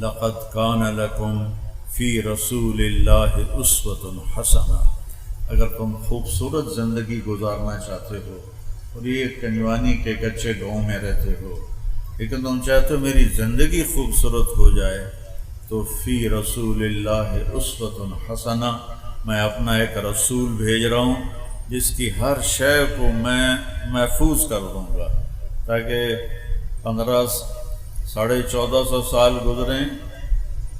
لقد کان لکم فی رسول اللہ اسوۃ حسنہ۔ اگر تم خوبصورت زندگی گزارنا چاہتے ہو اور یہ کنجوانی کے کچے گاؤں میں رہتے ہو لیکن تم چاہتے ہو میری زندگی خوبصورت ہو جائے، تو فی رسول اللہ اسوۃ حسنہ، میں اپنا ایک رسول بھیج رہا ہوں جس کی ہر شے کو میں محفوظ کر دوں گا، تاکہ 1450 سال گزریں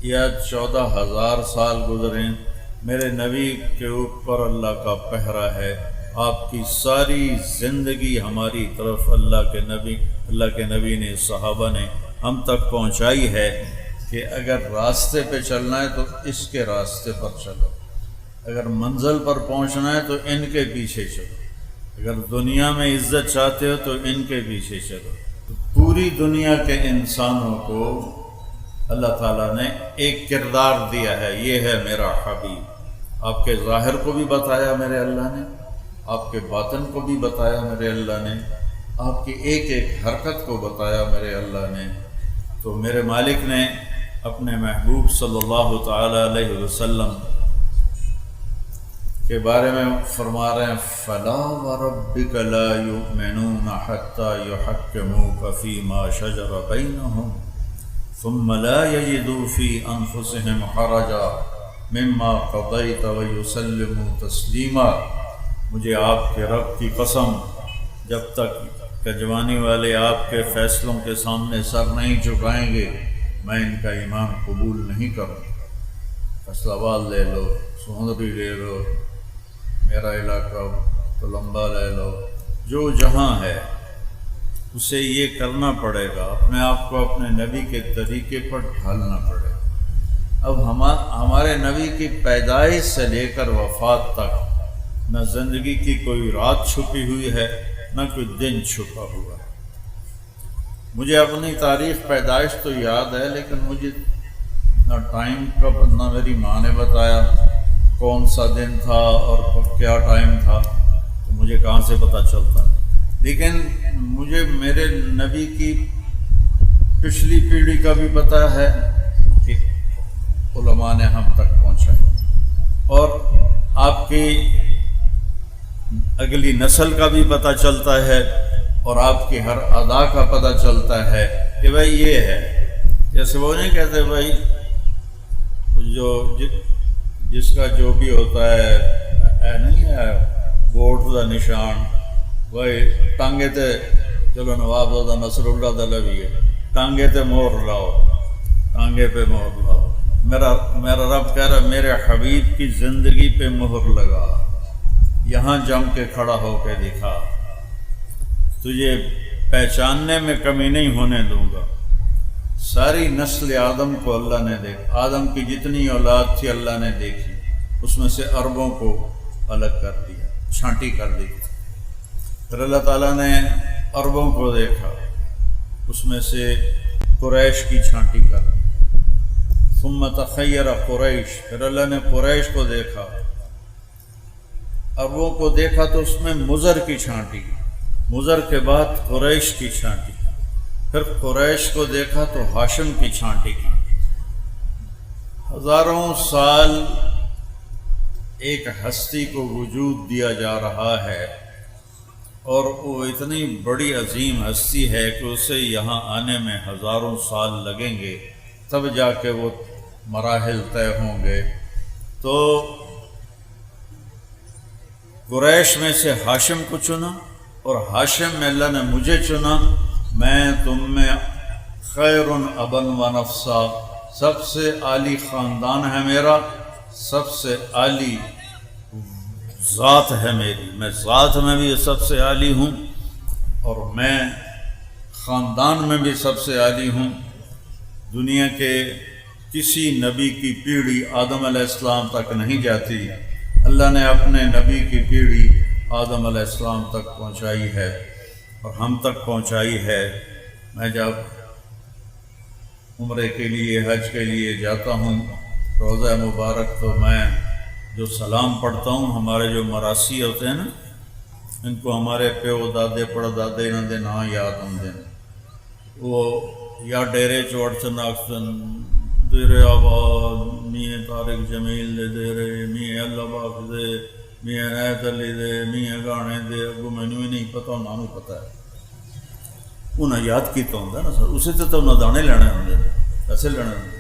یا 14,000 سال گزریں، میرے نبی کے اوپر اللہ کا پہرا ہے۔ آپ کی ساری زندگی ہماری طرف اللہ کے نبی نے، صحابہ نے ہم تک پہنچائی ہے کہ اگر راستے پہ چلنا ہے تو اس کے راستے پر چلو، اگر منزل پر پہنچنا ہے تو ان کے پیچھے چلو، اگر دنیا میں عزت چاہتے ہو تو ان کے پیچھے چلو۔ تو پوری دنیا کے انسانوں کو اللہ تعالیٰ نے ایک کردار دیا ہے، یہ ہے میرا حبیب۔ آپ کے ظاہر کو بھی بتایا میرے اللہ نے، آپ کے باطن کو بھی بتایا میرے اللہ نے، آپ کی ایک ایک حرکت کو بتایا میرے اللہ نے۔ تو میرے مالک نے اپنے محبوب صلی اللہ تعالی علیہ وسلم کے بارے میں فرما رہے ہیں فَلَا وَرَبِّكَ لَا يُؤْمِنُونَ حَتَّى يُحَكِّمُوكَ فِي مَا شَجَرَ بَيْنَهُمْ ثُمَّ لَا يَجِدُوا فِي أَنفُسِهِمْ حَرَجًا مِمَّا قَضَيْتَ وَيُسَلِّمُوا تَسْلِيمًا۔ مجھے آپ کے رب کی قسم، جب تک کجوانی والے آپ کے فیصلوں کے سامنے سر نہیں جھکائیں گے میں ان کا ایمان قبول نہیں کروں۔ فیصلہ آباد لے لو، سہندری لے لو، میرا علاقہ تو لمبا لے لو، جو جہاں ہے اسے یہ کرنا پڑے گا، اپنے آپ کو اپنے نبی کے طریقے پر ڈھالنا پڑے گا۔ اب ہمارے نبی کی پیدائش سے لے کر وفات تک نہ زندگی کی کوئی رات چھپی ہوئی ہے نہ کوئی دن چھپا ہوا ہے۔ مجھے اپنی تاریخ پیدائش تو یاد ہے، لیکن مجھے نہ ٹائم کا نہ میری ماں نے بتایا کون سا دن تھا اور کیا ٹائم تھا، تو مجھے کہاں سے پتہ چلتا۔ لیکن مجھے میرے نبی کی پچھلی پیڑھی کا بھی پتہ ہے کہ علماء نے ہم تک پہنچایا، اور آپ کی اگلی نسل کا بھی پتہ چلتا ہے، اور آپ کی ہر ادا کا پتہ چلتا ہے کہ بھائی یہ ہے۔ جیسے وہ نہیں کہتے بھائی جس کا جو بھی ہوتا ہے نہیں ہے ووٹ دا نشان، بھائی ٹانگے تے چلو نواب زادہ نصر اللہ دلوی ہے، ٹانگے تے مہر لاؤ، ٹانگے پہ مہر لاؤ۔ میرا رب کہہ رہا میرے حبیب کی زندگی پہ مہر لگا، یہاں جم کے کھڑا ہو کے دکھا، تجھے پہچاننے میں کمی نہیں ہونے دوں گا۔ ساری نسل آدم کو اللہ نے دیکھا، آدم کی جتنی اولاد تھی اللہ نے دیکھی، اس میں سے عربوں کو الگ کر دیا، چھانٹی کر دی۔ پھر اللہ تعالیٰ نے عربوں کو دیکھا، اس میں سے قریش کی چھانٹی کر دی۔ ثم تخیر قریش، پھر اللہ نے قریش کو دیکھا، عربوں کو دیکھا تو اس میں مضر کی چھانٹی، مضر کے بعد قریش کی چھانٹی، پھر قریش کو دیکھا تو ہاشم کی چھانٹی کی۔ ہزاروں سال ایک ہستی کو وجود دیا جا رہا ہے، اور وہ اتنی بڑی عظیم ہستی ہے کہ اسے یہاں آنے میں ہزاروں سال لگیں گے، تب جا کے وہ مراحل طے ہوں گے۔ تو قریش میں سے ہاشم کو چنا، اور ہاشم میں اللہ نے مجھے چنا، میں تم میں خیر ابن و نفسا، سب سے عالی خاندان ہے میرا، سب سے عالی ذات ہے میری، میں ذات میں بھی سب سے عالی ہوں اور میں خاندان میں بھی سب سے عالی ہوں۔ دنیا کے کسی نبی کی پیڑھی آدم علیہ السلام تک نہیں جاتی، اللہ نے اپنے نبی کی پیڑھی آدم علیہ السلام تک پہنچائی ہے اور ہم تک پہنچائی ہے۔ میں جب عمرے کے لیے حج کے لیے جاتا ہوں روضہ مبارک، تو میں جو سلام پڑھتا ہوں، ہمارے جو مراسی ہوتے ہیں نا، ان کو ہمارے پیو دادے پڑدادے انہوں دے نام یاد ہوندے ہیں، وہ یا ڈیرے چوڑ چناکسن دیر آباد میاں طارق جمیل دے دیرے میاں اللہ باغ دے میاں عنایت علی دے میاں گانے دے اگو مینوں ہی نہیں پتہ انہاں نوں پتہ ہے انہیں یاد کیتا ہوندا نا سر اسی تے انہاں دانے لینے ہوندے پیسے لینے ہوندے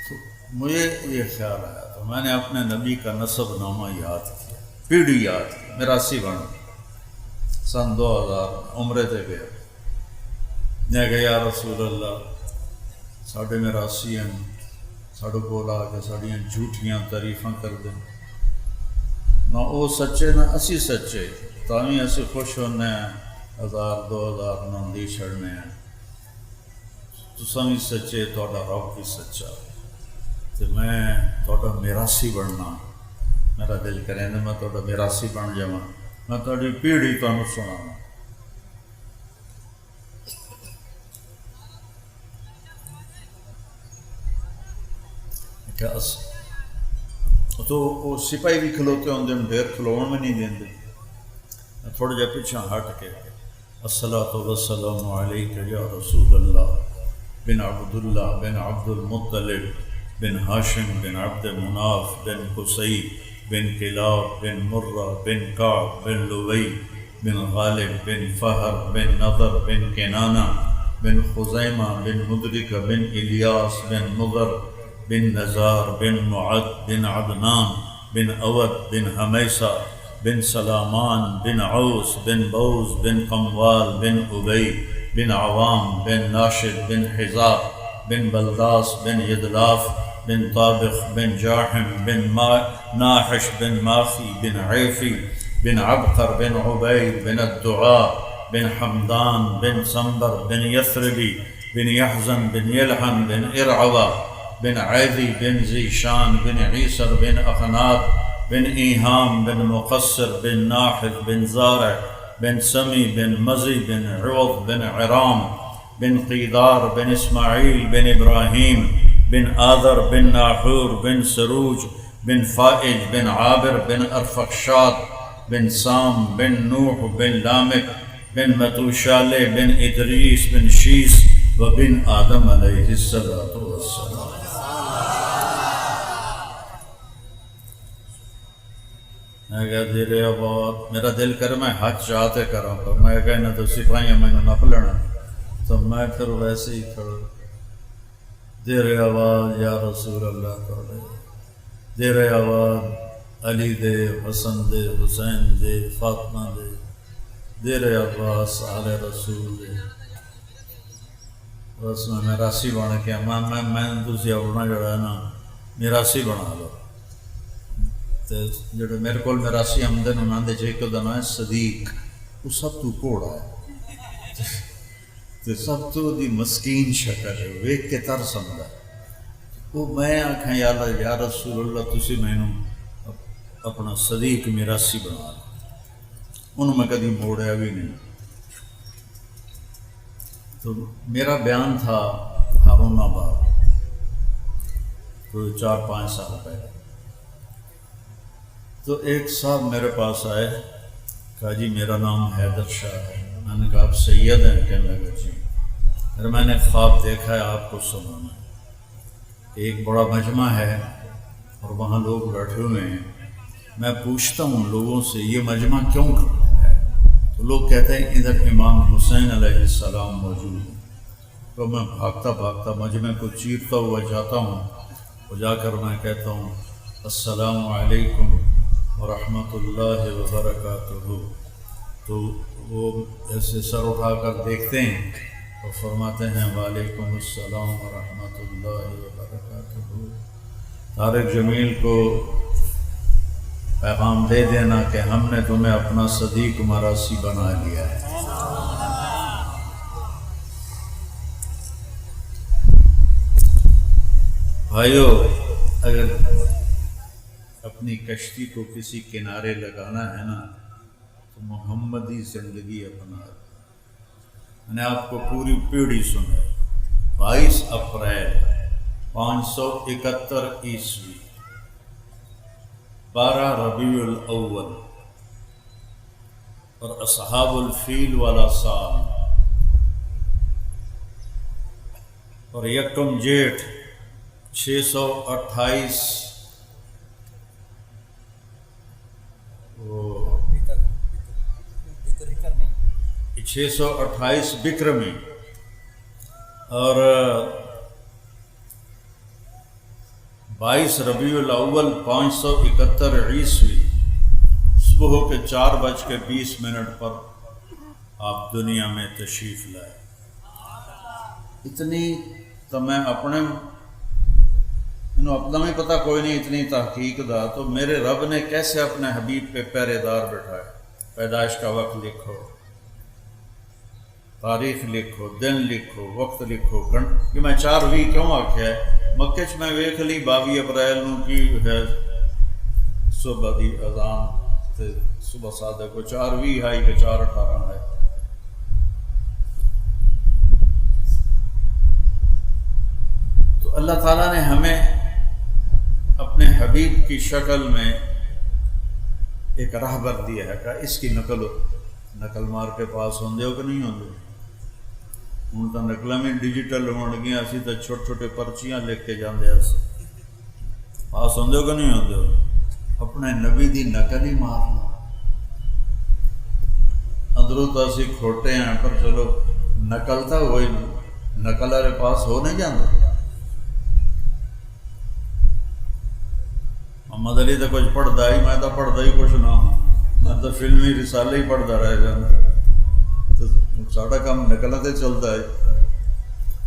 تو مجھے یہ خیال آیا تو میں نے اپنے نبی کا نسب نامہ یاد کیا پیڑھی یاد کی میراثی بنا سن 2000 عمرے تے گیا میں کہ یا رسول اللہ ساڈے میراثی ہیں ساڈے کول آ کے ساڈیاں جھوٹیاں تعریفاں کر دیں نہ وہ سچے نہ اسی سچے تاویں اسی خوش ہونے ہیں 1000 2000 نہ دی چھڑنے ہیں تساں بھی سچے تہاڈا رب بھی سچا تے میں تہاڈا میراثی بننا میرا دل کرے میں تہاڈا میراثی بن جاواں میں تہاڈی پیڑھی تانوں سناواں تو وہ سپاہی بھی کھلوتے ہوندے ڈیر کھلون میں نہیں دیندے تھوڑا جہا پیچھے ہٹ کے الصلاۃ والسلام علیک یا رسول اللہ بن عبد اللہ بن عبد المطلب بن ہاشم بن عبد مناف بن قصی بن کلاب بن مرہ بن کعب بن لوی بن غالب بن فہر بن نضر بن کنانہ بن خزیمہ بن مدرکہ بن الیاس بن مضر بن نزار بن معد بن عدنان بن اود بن حمیسہ بن سلامان بن عوس بن بوز بن قموال بن ابی بن عوام بن ناشد بن حزاب بن بلداس بن یدلاف بن طابخ بن جاحم بن ناحش بن ماخی بن عیفی بن عبقر بن عبید بن الدعاء بن حمدان بن سنبر بن یثربی بن یحزن بن یلحن بن ارعوہ بن عیدی بن زیشان بن عیسر بن اخناب بن ایہام بن مقصر بن ناحد بن زارع بن سمی بن مزی بن عوض بن عرام بن قیدار بن اسماعیل بن ابراہیم بن آذر بن ناحور بن سروج بن فائج بن عابر بن ارفخشاد بن سام بن نوح بن لامک بن متوشالہ بن ادریس بن شیس وبن آدم علیہ الصلوۃ والسلام میں کہا دیر آباد میرا دل کر میں حج چاہتے کروں پر میں کہنا تو سپاہیاں میں نے نپ لینا تو میں پھر ویسے ہی کھڑا دیر آباد یا رسول اللہ کرے دیر آباد علی دے حسن دے حسین دے فاطمہ دے دیر آباد آل رسول دے بس میں میراثی بن کے میں تسی اپنا جڑا ہے نا میراثی بنا لو جڑے میرے کو میراثی آمدن انہوں نے ایک دا نام ہے صدیق وہ سب تو کوڑا ہے سب تو دی مسکین شکل ہے ویک کے ترس آندا وہ میں آکھاں یا اللہ یا رسول اللہ تسی مینوں اپنا صدیق میراثی بنا لو انہوں میں کبھی موڑیا بھی نہیں تو میرا بیان تھا ہارون آباد تو 4-5 سال پہلے تو ایک صاحب میرے پاس آئے کہا جی میرا نام حیدر شاہ ہے میں نے کہا آپ سید ہیں کہنے لگا جی پھر میں نے خواب دیکھا ہے آپ کو سنانا ایک بڑا مجمع ہے اور وہاں لوگ بیٹھے ہوئے ہیں میں پوچھتا ہوں لوگوں سے یہ مجمع کیوں ہے تو لوگ کہتے ہیں ادھر امام حسین علیہ السلام موجود ہیں تو میں بھاگتا بھاگتا مجمع کو چیرتا ہوا جاتا ہوں اور جا کر میں کہتا ہوں السلام علیکم ورحمۃ اللہ وبرکاتہ تو وہ ایسے سر اٹھا کر دیکھتے ہیں اور فرماتے ہیں وعلیکم السلام ورحمۃ اللہ وبرکاتہ طارق جمیل کو پیغام دے دینا کہ ہم نے تمہیں اپنا صدیق میراثی بنا لیا ہے بھائیو اگر اپنی کشتی کو کسی کنارے لگانا ہے نا تو محمدی زندگی اپنا میں نے آپ کو پوری پیڑھی سنائی 22 اپریل 571 عیسوی 12 ربیع الاول اور اصحاب الفیل والا سال اور یکم جیٹھ 628 628 بکرمی اور 22 ربیع الاول 571 عیسوی صبح کے 4:20 پر آپ دنیا میں تشریف لائے۔ اتنی تو میں اپنا بھی پتہ کوئی نہیں، اتنی تحقیق دا تو میرے رب نے کیسے اپنے حبیب پہ پہرے دار بٹھائے۔ پیدائش کا وقت لکھو، تاریخ لکھو، دن لکھو، وقت لکھو۔ کہ میں 4 کیوں آکھیا ہے؟ مکے چ میں ویکھ لی 22 اپریل نو کی ہے صبح دی اذان تے صبح صادق کو 4 ہے کہ 4:18 ہے۔ تو اللہ تعالیٰ نے ہمیں اپنے حبیب کی شکل میں ایک راہبر دیا ہے کہ اس کی نقل مار کے پاس ہوندے ہو کہ نہیں ہوندے؟ ہوں تو نقل میں ڈیجیٹل ہون گیا، اسی تو چھوٹے چھوٹے پرچیاں لکھ کے جاندے ہیں، پاس ہوندے ہو کہ نہیں ہوندے ہو؟ اپنے نبی دی نقل ہی مارنا۔ اندروں تو اسی کھوٹے ہیں پر چلو نقل تو ہوئی نقل والے پاس ہو نہیں جاندے۔ محمد علی تو کچھ پڑھتا ہی، میں تو پڑھتا ہی کچھ نہ ہوں، میں تو فلمی رسالے ہی پڑھتا رہ جانا، تو ساڑھا کام نقلتے چلتا ہے۔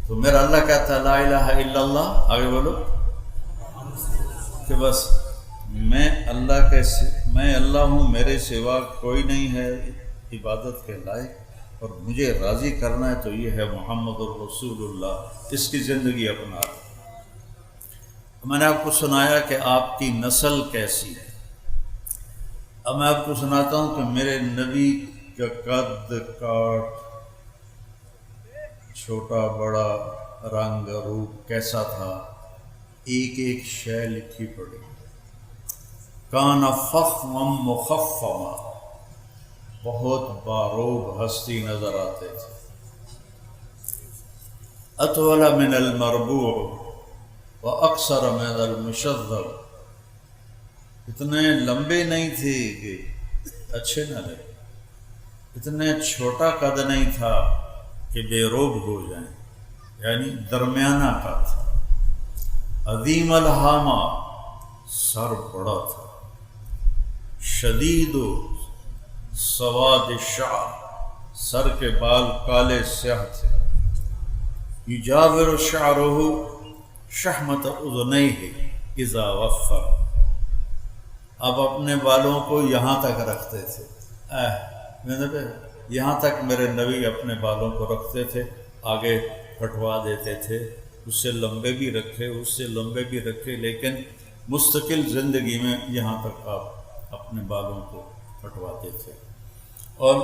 تو میرا اللہ کہتا ہے لا الہ الا اللہ، آگے بولو کہ بس میں اللہ ہوں، میرے سوا کوئی نہیں ہے عبادت کے لائق، اور مجھے راضی کرنا ہے تو یہ ہے محمد الرسول اللہ، اس کی زندگی اپنا۔ میں نے آپ کو سنایا کہ آپ کی نسل کیسی ہے، اب میں آپ کو سناتا ہوں کہ میرے نبی کا قد کاٹ، چھوٹا بڑا، رنگ روپ کیسا تھا، ایک ایک شے لکھی پڑی۔ کان فخما مخفما، بہت باروب ہستی نظر آتے تھے۔ اطول من المربوع وَأَقْصَرَ مِنَ الْمُشَذَّبِ، اتنے لمبے نہیں تھے کہ اچھے نہ لگے، اتنے چھوٹا قد نہیں تھا کہ بے روب ہو جائیں، یعنی درمیانہ قد تھا۔ عظیم الحامہ، سر بڑا تھا۔ شدید سواد الشعر، سر کے بال کالے سیاہ تھے۔ یجاور شعرہ شحمت اذنیہ اذا وفر، اب اپنے بالوں کو یہاں تک رکھتے تھے، یہاں تک میرے نبی اپنے بالوں کو رکھتے تھے، آگے کٹوا دیتے تھے، اس سے لمبے بھی رکھے، اس سے لمبے بھی رکھے، لیکن مستقل زندگی میں یہاں تک آپ اپنے بالوں کو کٹواتے تھے۔ اور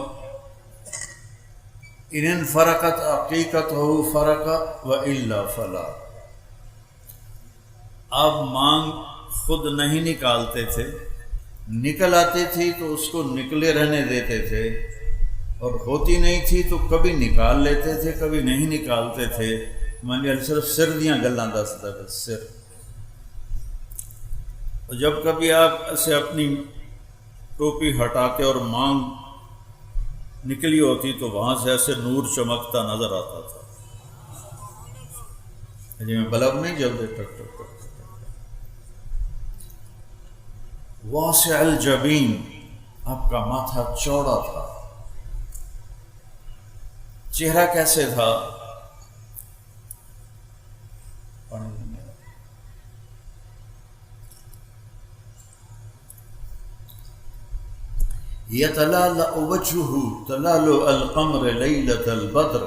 ان فرقت عقیقتہ فرق والا فلا، آپ مانگ خود نہیں نکالتے تھے، نکل آتی تھی تو اس کو نکلے رہنے دیتے تھے، اور ہوتی نہیں تھی تو کبھی نکال لیتے تھے کبھی نہیں نکالتے تھے۔ میں نے صرف سر دیاں گلاں دستا ہے، سر۔ اور جب کبھی آپ اسے اپنی ٹوپی ہٹاتے اور مانگ نکلی ہوتی تو وہاں سے ایسے نور چمکتا نظر آتا تھا، جی میں بلب نہیں جلدے ٹک ٹک ٹک۔ واسع الجبین، آپ کا ماتھا چوڑا تھا۔ چہرہ کیسے تھا؟ یتلالأ وجہہ تلالؤ القمر لیلۃ البدر،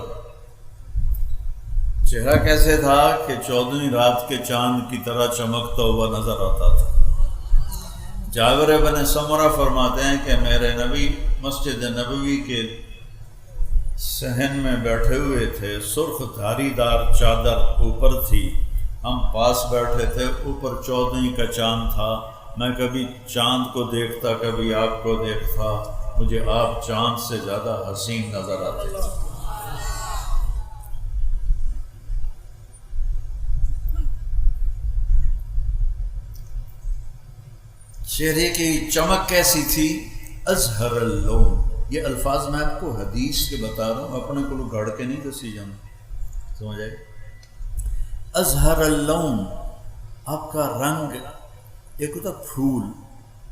چہرہ کیسے تھا کہ 14ویں رات کے چاند کی طرح چمکتا ہوا نظر آتا تھا۔ جابر بن سمرہ فرماتے ہیں کہ میرے نبی مسجد نبوی کے صحن میں بیٹھے ہوئے تھے، سرخ دھاری دار چادر اوپر تھی، ہم پاس بیٹھے تھے، اوپر 14ویں کا چاند تھا، میں کبھی چاند کو دیکھتا کبھی آپ کو دیکھتا، مجھے آپ چاند سے زیادہ حسین نظر آتے تھے۔ چہرے کی چمک کیسی تھی؟ ازہر اللون. یہ الفاظ میں آپ کو حدیث کے بتا رہا ہوں، اپنے کو گھڑ کے نہیں دسی جانا، سمجھ آئے؟ ازہر اللون، آپ کا رنگ. ایک ہوتا پھول،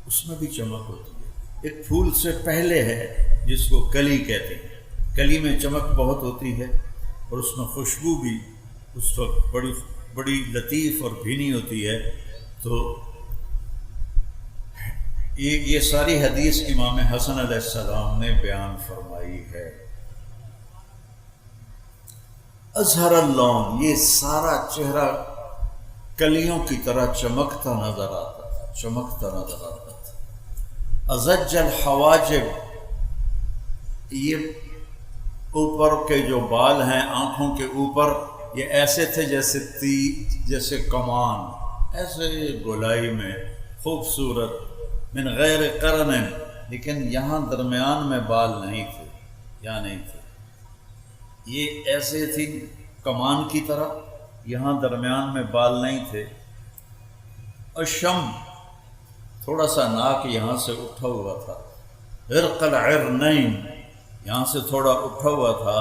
اس میں بھی چمک ہوتی ہے. ایک پھول سے پہلے ہے جس کو کلی کہتے ہیں. کلی میں چمک بہت ہوتی ہے اور اس میں خوشبو بھی اس وقت بڑی لطیف اور بھینی ہوتی ہے. تو یہ ساری حدیث امام حسن علیہ السلام نے بیان فرمائی ہے. ازہر اللون، یہ سارا چہرہ کلیوں کی طرح چمکتا نظر آتا تھا، چمکتا نظر آتا تھا. ازج الحواجب، یہ اوپر کے جو بال ہیں آنکھوں کے اوپر، یہ ایسے تھے جیسے کمان، ایسے گولائی میں خوبصورت. من غیر قرن، لیکن یہاں درمیان میں بال نہیں تھے، یہاں نہیں تھے. یہ ایسے تھی کمان کی طرح، یہاں درمیان میں بال نہیں تھے. الشم، تھوڑا سا ناک یہاں سے اٹھا ہوا تھا. عرق العرنین، یہاں سے تھوڑا اٹھا ہوا تھا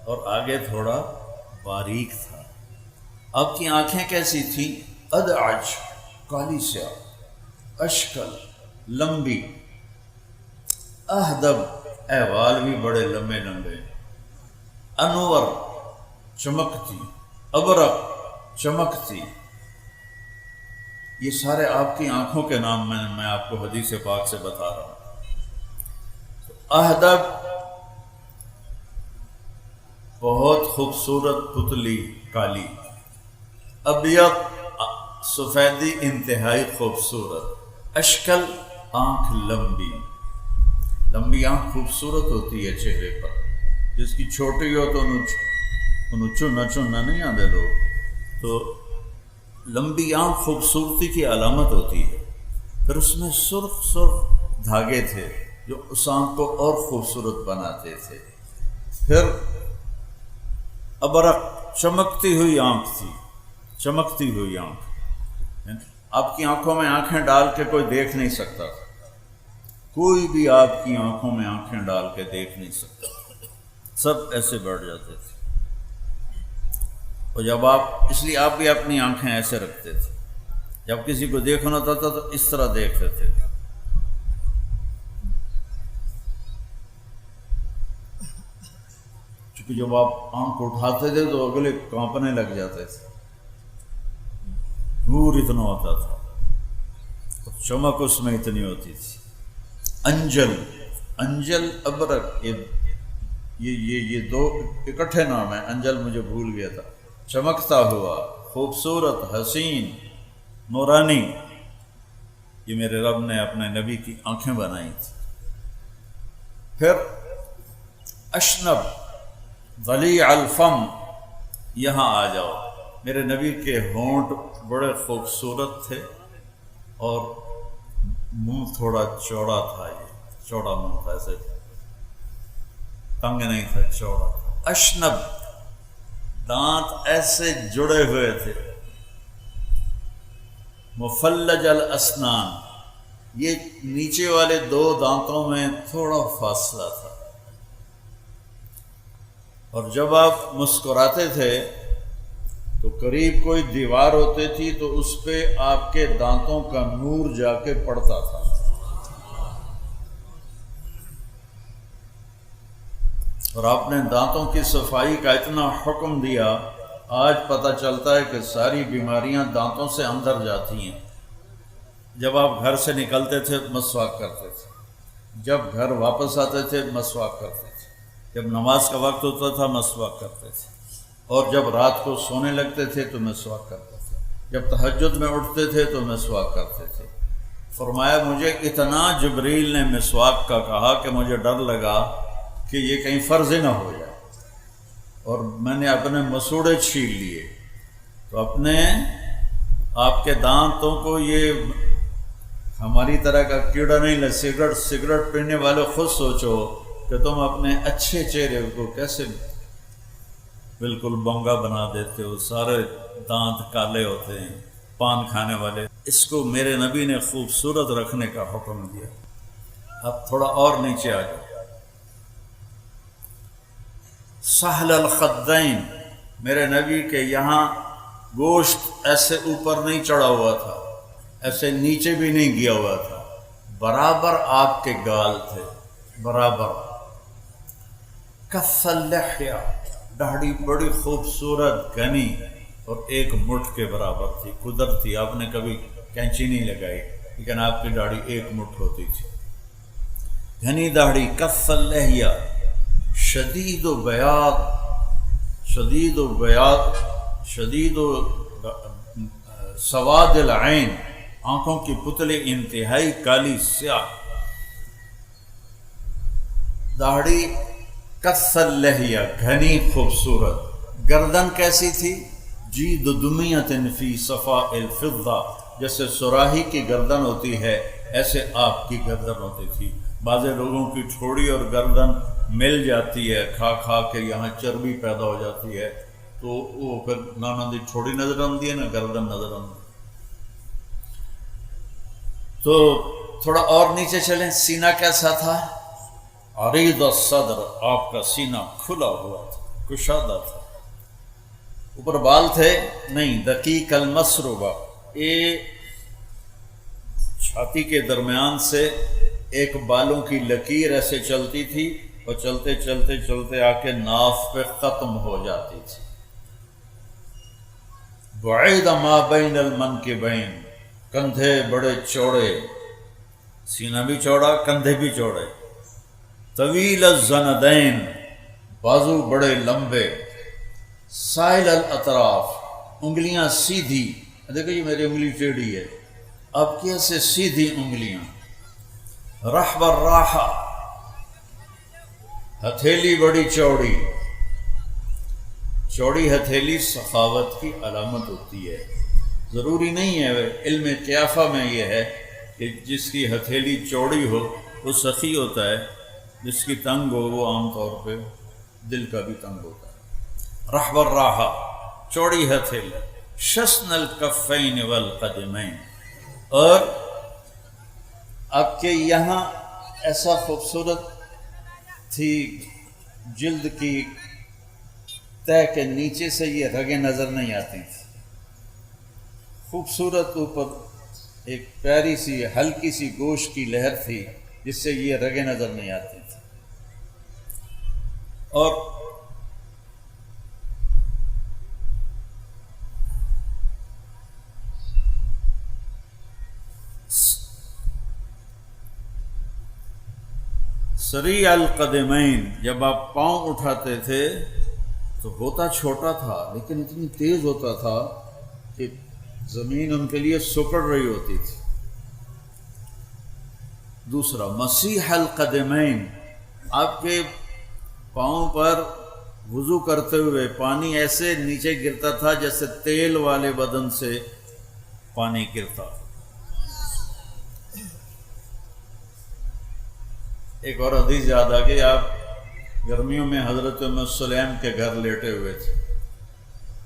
اور آگے تھوڑا باریک تھا. آپ کی آنکھیں کیسی تھیں؟ ادعج، کالی سیاہ. اشکل، لمبی. اہدب، احوال بھی بڑے لمبے لمبے. انور، چمکتی. ابرق، چمکتی. یہ سارے آپ کی آنکھوں کے نام میں آپ کو حدیث پاک سے بتا رہا ہوں. اہدب، بہت خوبصورت پتلی کالی. ابیض، سفیدی انتہائی خوبصورت. اشکل، آنکھ لمبی. لمبی آنکھ خوبصورت ہوتی ہے چہرے پر. جس کی چھوٹی ہو تو انہوں چننا نہیں آدھے لوگ. تو لمبی آنکھ خوبصورتی کی علامت ہوتی ہے. پھر اس میں سرخ سرخ دھاگے تھے جو اس آنکھ کو اور خوبصورت بناتے تھے. پھر ابرق، چمکتی ہوئی آنکھ تھی، چمکتی ہوئی آنکھ. آپ کی آنکھوں میں آنکھیں ڈال کے کوئی دیکھ نہیں سکتا تھا، کوئی بھی آپ کی آنکھوں میں آنکھیں ڈال کے دیکھ نہیں سکتا، سب ایسے بیٹھ جاتے تھے. اور جب اس لیے آپ بھی اپنی آنکھیں ایسے رکھتے تھے. جب کسی کو دیکھنا ہوتا تھا تو اس طرح دیکھتے تھے. چونکہ جب آپ آنکھ اٹھاتے تھے تو اگلے کانپنے لگ جاتے تھے، نور اتنا ہوتا تھا، چمک اس میں اتنی ہوتی تھی. انجل، انجل، ابرق، یہ دو اکٹھے نام ہیں. انجل مجھے بھول گیا تھا. چمکتا ہوا، خوبصورت، حسین، نورانی. یہ میرے رب نے اپنے نبی کی آنکھیں بنائی تھی. پھر اشنب، ضلیع الفم. یہاں آ جاؤ. میرے نبی کے ہونٹ بڑے خوبصورت تھے اور منہ تھوڑا چوڑا تھا. یہ چوڑا منہ تھا، ایسے تنگ نہیں تھا، چوڑا. اشنب، دانت ایسے جڑے ہوئے تھے. مفلج الاسنان، یہ نیچے والے دو دانتوں میں تھوڑا فاصلہ تھا. اور جب آپ مسکراتے تھے تو قریب کوئی دیوار ہوتی تھی تو اس پہ آپ کے دانتوں کا نور جا کے پڑتا تھا. اور آپ نے دانتوں کی صفائی کا اتنا حکم دیا، آج پتہ چلتا ہے کہ ساری بیماریاں دانتوں سے اندر جاتی ہیں. جب آپ گھر سے نکلتے تھے مسواک کرتے تھے، جب گھر واپس آتے تھے مسواک کرتے تھے، جب نماز کا وقت ہوتا تھا مسواک کرتے تھے، اور جب رات کو سونے لگتے تھے تو مسواک کرتے تھے، جب تہجد میں اٹھتے تھے تو مسواک کرتے تھے. فرمایا مجھے اتنا جبریل نے مسواک کا کہا کہ مجھے ڈر لگا کہ یہ کہیں فرض نہ ہو جائے، اور میں نے اپنے مسوڑے چھین لیے. تو آپ کے دانتوں کو یہ ہماری طرح کا کیڑا نہیں لگ. سگریٹ پینے والے خود سوچو کہ تم اپنے اچھے چہرے کو کیسے بالکل بونگا بنا دیتے ہو. سارے دانت کالے ہوتے ہیں. پان کھانے والے اس کو میرے نبی نے خوبصورت رکھنے کا حکم دیا۔ اب تھوڑا اور نیچے آ جاؤ۔ سہل الخدین، میرے نبی کے یہاں گوشت ایسے اوپر نہیں چڑھا ہوا تھا، ایسے نیچے بھی نہیں گیا ہوا تھا، برابر آپ کے گال تھے، برابر۔ کث اللحیہ، داڑھی بڑی خوبصورت گھنی اور ایک مٹھ کے برابر تھی، قدرت تھی، آپ نے کبھی کینچی نہیں لگائی لیکن آپ کی داڑھی ایک مٹھ ہوتی تھی، گھنی داڑھی۔ کث اللحیہ، شدید و بیاض، شدید و بیاض، شدید و سواد العین، آنکھوں کی پتلی انتہائی کالی سیاہ داڑھی۔ کث اللحیہ، گھنی خوبصورت۔ گردن کیسی تھی؟ جید دمیۃ فی صفاء الفضہ، جیسے سراہی کی گردن ہوتی ہے ایسے آپ کی گردن ہوتی تھی۔ بعض لوگوں کی ٹھوڑی اور گردن مل جاتی ہے، کھا کھا کے یہاں چربی پیدا ہو جاتی ہے تو وہ پھر نہ ٹھوڑی نظر آتی ہے نہ گردن نظر آتی۔ تو تھوڑا اور نیچے چلیں، سینہ کیسا تھا؟ عریض الصدر، آپ کا سینہ کھلا ہوا تھا، کشادہ تھا۔ اوپر بال تھے؟ نہیں۔ دقیق المسربہ، یہ چھاتی کے درمیان سے ایک بالوں کی لکیر ایسے چلتی تھی اور چلتے چلتے چلتے آ کے ناف پہ ختم ہو جاتی تھی۔ بعید ما بین المنکبین، کندھے بڑے چوڑے، سینہ بھی چوڑا کندھے بھی چوڑے۔ طویل الزندین، بازو بڑے لمبے۔ سائل الاطراف، انگلیاں سیدھی، دیکھو یہ میری انگلی ٹیڑھی ہے، اب کیسے سیدھی انگلیاں۔ رحب الراحہ، ہتھیلی بڑی چوڑی، چوڑی ہتھیلی سخاوت کی علامت ہوتی ہے۔ ضروری نہیں ہے، علم قیافہ میں یہ ہے کہ جس کی ہتھیلی چوڑی ہو وہ سخی ہوتا ہے، جس کی تنگ ہو وہ عام طور پہ دل کا بھی تنگ ہوتا ہے۔ رحب الراحہ، چوڑی ہتھیلی۔ شسن الکفین والقدمین، اور آپ کے یہاں ایسا خوبصورت تھی جلد کی تہ کے نیچے سے یہ رگیں نظر نہیں آتی تھی، خوبصورت اوپر ایک پیاری سی ہلکی سی گوشت کی لہر تھی جس سے یہ رگیں نظر نہیں آتی تھی۔ اور سریع القدمین، جب آپ پاؤں اٹھاتے تھے تو ہوتا چھوٹا تھا لیکن اتنی تیز ہوتا تھا کہ زمین ان کے لیے سکڑ رہی ہوتی تھی۔ دوسرا مسیح القدمین، آپ کے پاؤں پر وضو کرتے ہوئے پانی ایسے نیچے گرتا تھا جیسے تیل والے بدن سے پانی گرتا۔ ایک اور حدیث یاد آ گئی، آپ گرمیوں میں حضرت ام سلیم کے گھر لیٹے ہوئے تھے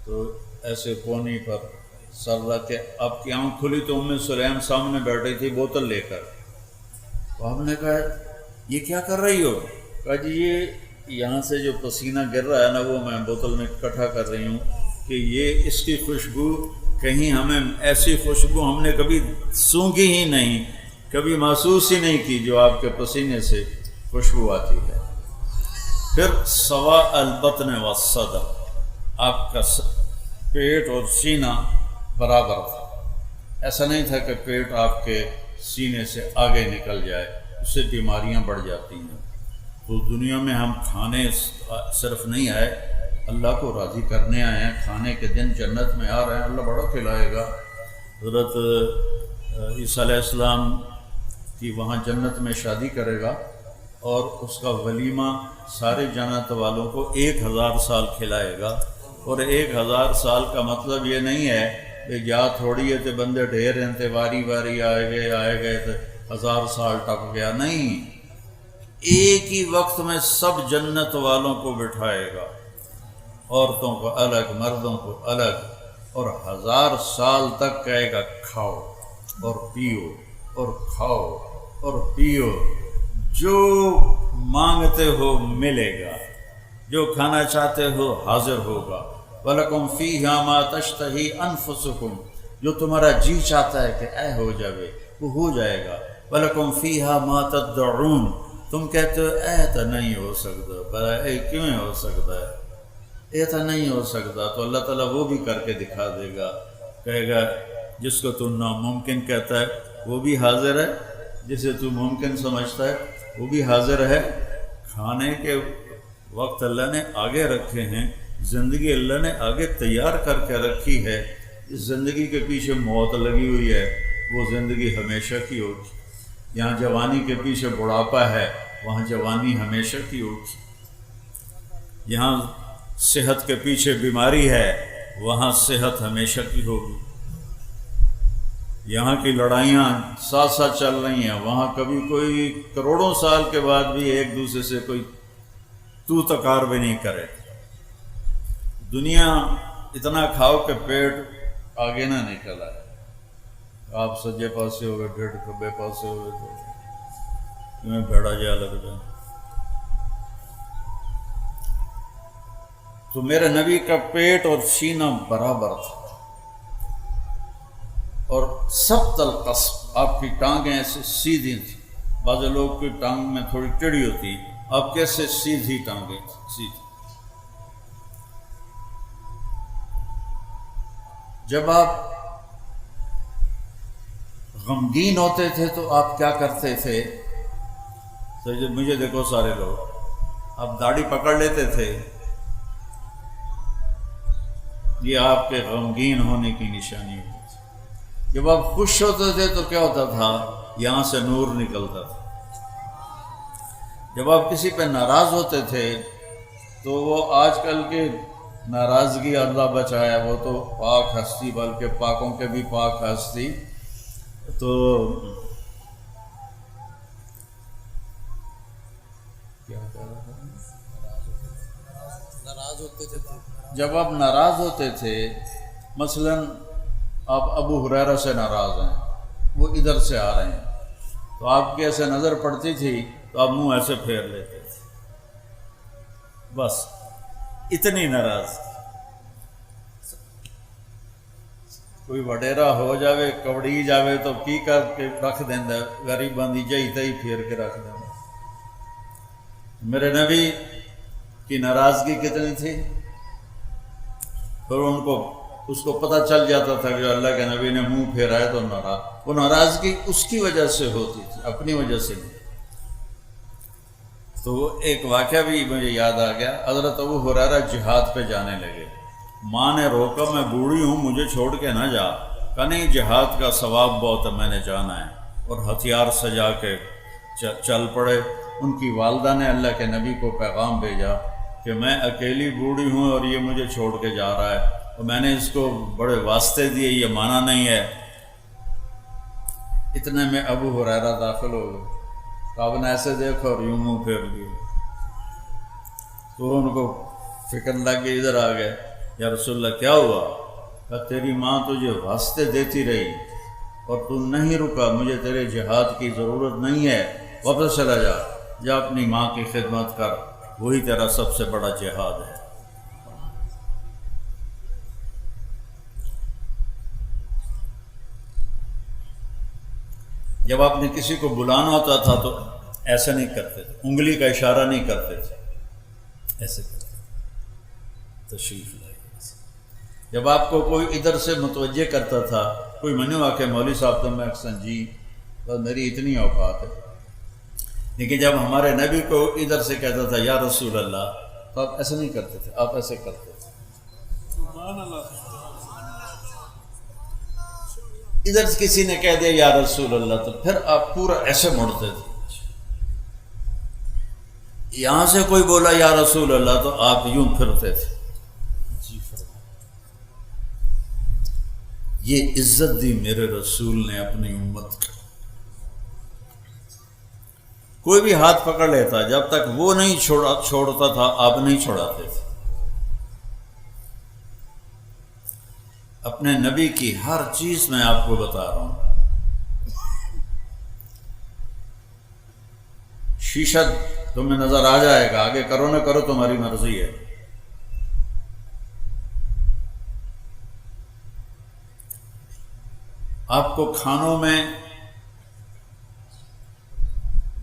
تو ایسے کونی پر سر رکھ کے آپ کی آنکھ کھلی تو ام سلیم سامنے بیٹھی تھی بوتل لے کر۔ تو ہم نے کہا یہ کیا کر رہی ہو؟ کہا جی یہ یہاں سے جو پسینہ گر رہا ہے نا وہ میں بوتل میں اکٹھا کر رہی ہوں کہ یہ اس کی خوشبو کہیں ہمیں ایسی خوشبو ہم نے کبھی سونگھی ہی نہیں، کبھی محسوس ہی نہیں کی جو آپ کے پسینے سے خوشبو آتی ہے۔ پھر سوا البطن والصدر، آپ کا پیٹ اور سینہ برابر تھا، ایسا نہیں تھا کہ پیٹ آپ کے سینے سے آگے نکل جائے، اس سے بیماریاں بڑھ جاتی ہیں۔ تو دنیا میں ہم کھانے صرف نہیں آئے، اللہ کو راضی کرنے آئے ہیں، کھانے کے دن جنت میں آ رہے ہیں، اللہ بڑا کھلائے گا۔ حضرت عیسیٰ علیہ السلام کی وہاں جنت میں شادی کرے گا اور اس کا ولیمہ سارے جنت والوں کو 1000 سال کھلائے گا، اور 1000 سال کا مطلب یہ نہیں ہے کہ جا تھوڑی ہے تو بندے ڈھیر ہیں تے واری واری آئے گئے تو 1000 سال ٹپ گیا، نہیں، ایک ہی وقت میں سب جنت والوں کو بٹھائے گا، عورتوں کو الگ، مردوں کو الگ، اور 1000 سال تک کہے گا کھاؤ۔ اور پیو اور کھاؤ اور پیو، جو مانگتے ہو ملے گا، جو کھانا چاہتے ہو حاضر ہوگا۔ وَلَكُمْ فِيهَا مَا تَشْتَهِي أَنفُسُكُمْ، جو تمہارا جی چاہتا ہے کہ اے ہو جاوے وہ ہو جائے گا۔ وَلَكُمْ فِيهَا مَا تَدَّعُونَ، تم کہتے ہو اے تو نہیں ہو سکتا، پر اے کیوں ہو سکتا ہے، یہ تو نہیں ہو سکتا، تو اللہ تعالیٰ وہ بھی کر کے دکھا دے گا، کہے گا جس کو تو ناممکن کہتا ہے وہ بھی حاضر ہے، جسے تو ممکن سمجھتا ہے وہ بھی حاضر ہے۔ کھانے کے وقت اللہ نے آگے رکھے ہیں، زندگی اللہ نے آگے تیار کر کے رکھی ہے۔ اس زندگی کے پیچھے موت لگی ہوئی ہے، وہ زندگی ہمیشہ کی ہوگی۔ یہاں جوانی کے پیچھے بڑھاپا ہے، وہاں جوانی ہمیشہ کی ہوگی۔ یہاں صحت کے پیچھے بیماری ہے، وہاں صحت ہمیشہ کی ہوگی۔ یہاں کی لڑائیاں ساتھ ساتھ چل رہی ہیں، وہاں کبھی کوئی کروڑوں سال کے بعد بھی ایک دوسرے سے کوئی تو تکار بھی نہیں کرے۔ دنیا اتنا کھاؤ کہ پیٹ آگے نہ نکل آئے، آپ سجے پاسے ہوئے، ڈیڑھ کبے پاسے ہوئے تو تمہیں بھیڑا جا لگ جائے۔ تو میرے نبی کا پیٹ اور سینہ برابر تھا، اور سبط القصب، آپ کی ٹانگیں ایسے سیدھی تھیں۔ بعض لوگ کی ٹانگ میں تھوڑی ٹیڑھی ہوتی، آپ کیسے سیدھی ٹانگیں سیدھی۔ جب آپ غمگین ہوتے تھے تو آپ کیا کرتے تھے؟ تو مجھے دیکھو سارے لوگ، آپ داڑھی پکڑ لیتے تھے، یہ آپ کے غمگین ہونے کی نشانی ہوتی تھی۔ جب آپ خوش ہوتے تھے تو کیا ہوتا تھا؟ یہاں سے نور نکلتا تھا۔ جب آپ کسی پہ ناراض ہوتے تھے تو وہ آج کل کے ناراضگی اللہ بچایا، وہ تو پاک ہستی، بلکہ پاکوں کے بھی پاک ہستی، تو کیا کہہ رہا تھا؟ ناراض ہوتے تھے۔ جب آپ ناراض ہوتے تھے، مثلا آپ ابو ہریرہ سے ناراض ہیں، وہ ادھر سے آ رہے ہیں، تو آپ کی ایسے نظر پڑتی تھی تو آپ منہ ایسے پھیر لیتے تھے، بس اتنی ناراض۔ کوئی وڈیرا ہو جاوے، کبڑی جاوے تو کی کر کے رکھ دینا، غریب بندی جائی تھی پھیر کے رکھ دینا۔ میرے نبی کی ناراضگی کتنی تھی، پھر ان کو اس کو پتہ چل جاتا تھا کہ اللہ کے نبی نے منہ پھیرا ہے تو ناراض، وہ ناراضگی اس کی وجہ سے ہوتی تھی، اپنی وجہ سے نہیں۔ تو وہ ایک واقعہ بھی مجھے یاد آ گیا، حضرت ابو ہریرہ جہاد پہ جانے لگے، ماں نے روکا میں بوڑھی ہوں مجھے چھوڑ کے نہ جا، کہا نہیں جہاد کا ثواب بہت ہے میں نے جانا ہے، اور ہتھیار سجا کے چل پڑے۔ ان کی والدہ نے اللہ کے نبی کو پیغام بھیجا کہ میں اکیلی بوڑھی ہوں اور یہ مجھے چھوڑ کے جا رہا ہے، اور میں نے اس کو بڑے واسطے دیے، یہ مانا نہیں ہے۔ اتنے میں ابو ہریرہ داخل ہو گئے، تو آپ نے ایسے دیکھا اور یوں منہ پھیر لیے، تو ان کو فکر لگ گئی، ادھر آ گئے، یا رسول اللہ کیا ہوا؟ کہ تیری ماں تجھے واسطے دیتی رہی اور تو نہیں رکا، مجھے تیرے جہاد کی ضرورت نہیں ہے، واپس چلا جا، جا اپنی ماں کی خدمت کر، وہی تیرا سب سے بڑا جہاد ہے۔ جب آپ نے کسی کو بلانا ہوتا تھا تو ایسا نہیں کرتے تھے، انگلی کا اشارہ نہیں کرتے تھے، ایسے کرتے تھے، تشریف لائے۔ جب آپ کو کوئی ادھر سے متوجہ کرتا تھا، کوئی منو آ کے مولوی صاحب تو میں اکثر جی بس میری اتنی اوقات ہے، لیکن جب ہمارے نبی کو ادھر سے کہتا تھا یا رسول اللہ، تو آپ ایسے نہیں کرتے تھے، آپ ایسے کرتے تھے۔ سبحان اللہ۔ ادھر کسی نے کہہ دیا یا رسول اللہ تو پھر آپ پورا ایسے مڑتے تھے۔ یہاں سے کوئی بولا یا رسول اللہ تو آپ یوں پھرتے تھے۔ جی فرمائیں۔ یہ عزت دی میرے رسول نے اپنی امت کو۔ کوئی بھی ہاتھ پکڑ لیتا، جب تک وہ نہیں چھوڑتا تھا آپ نہیں چھوڑاتے تھے۔ اپنے نبی کی ہر چیز میں آپ کو بتا رہا ہوں، شیشہ تمہیں نظر آ جائے گا، آگے کرو نہ کرو تمہاری مرضی ہے۔ آپ کو کھانوں میں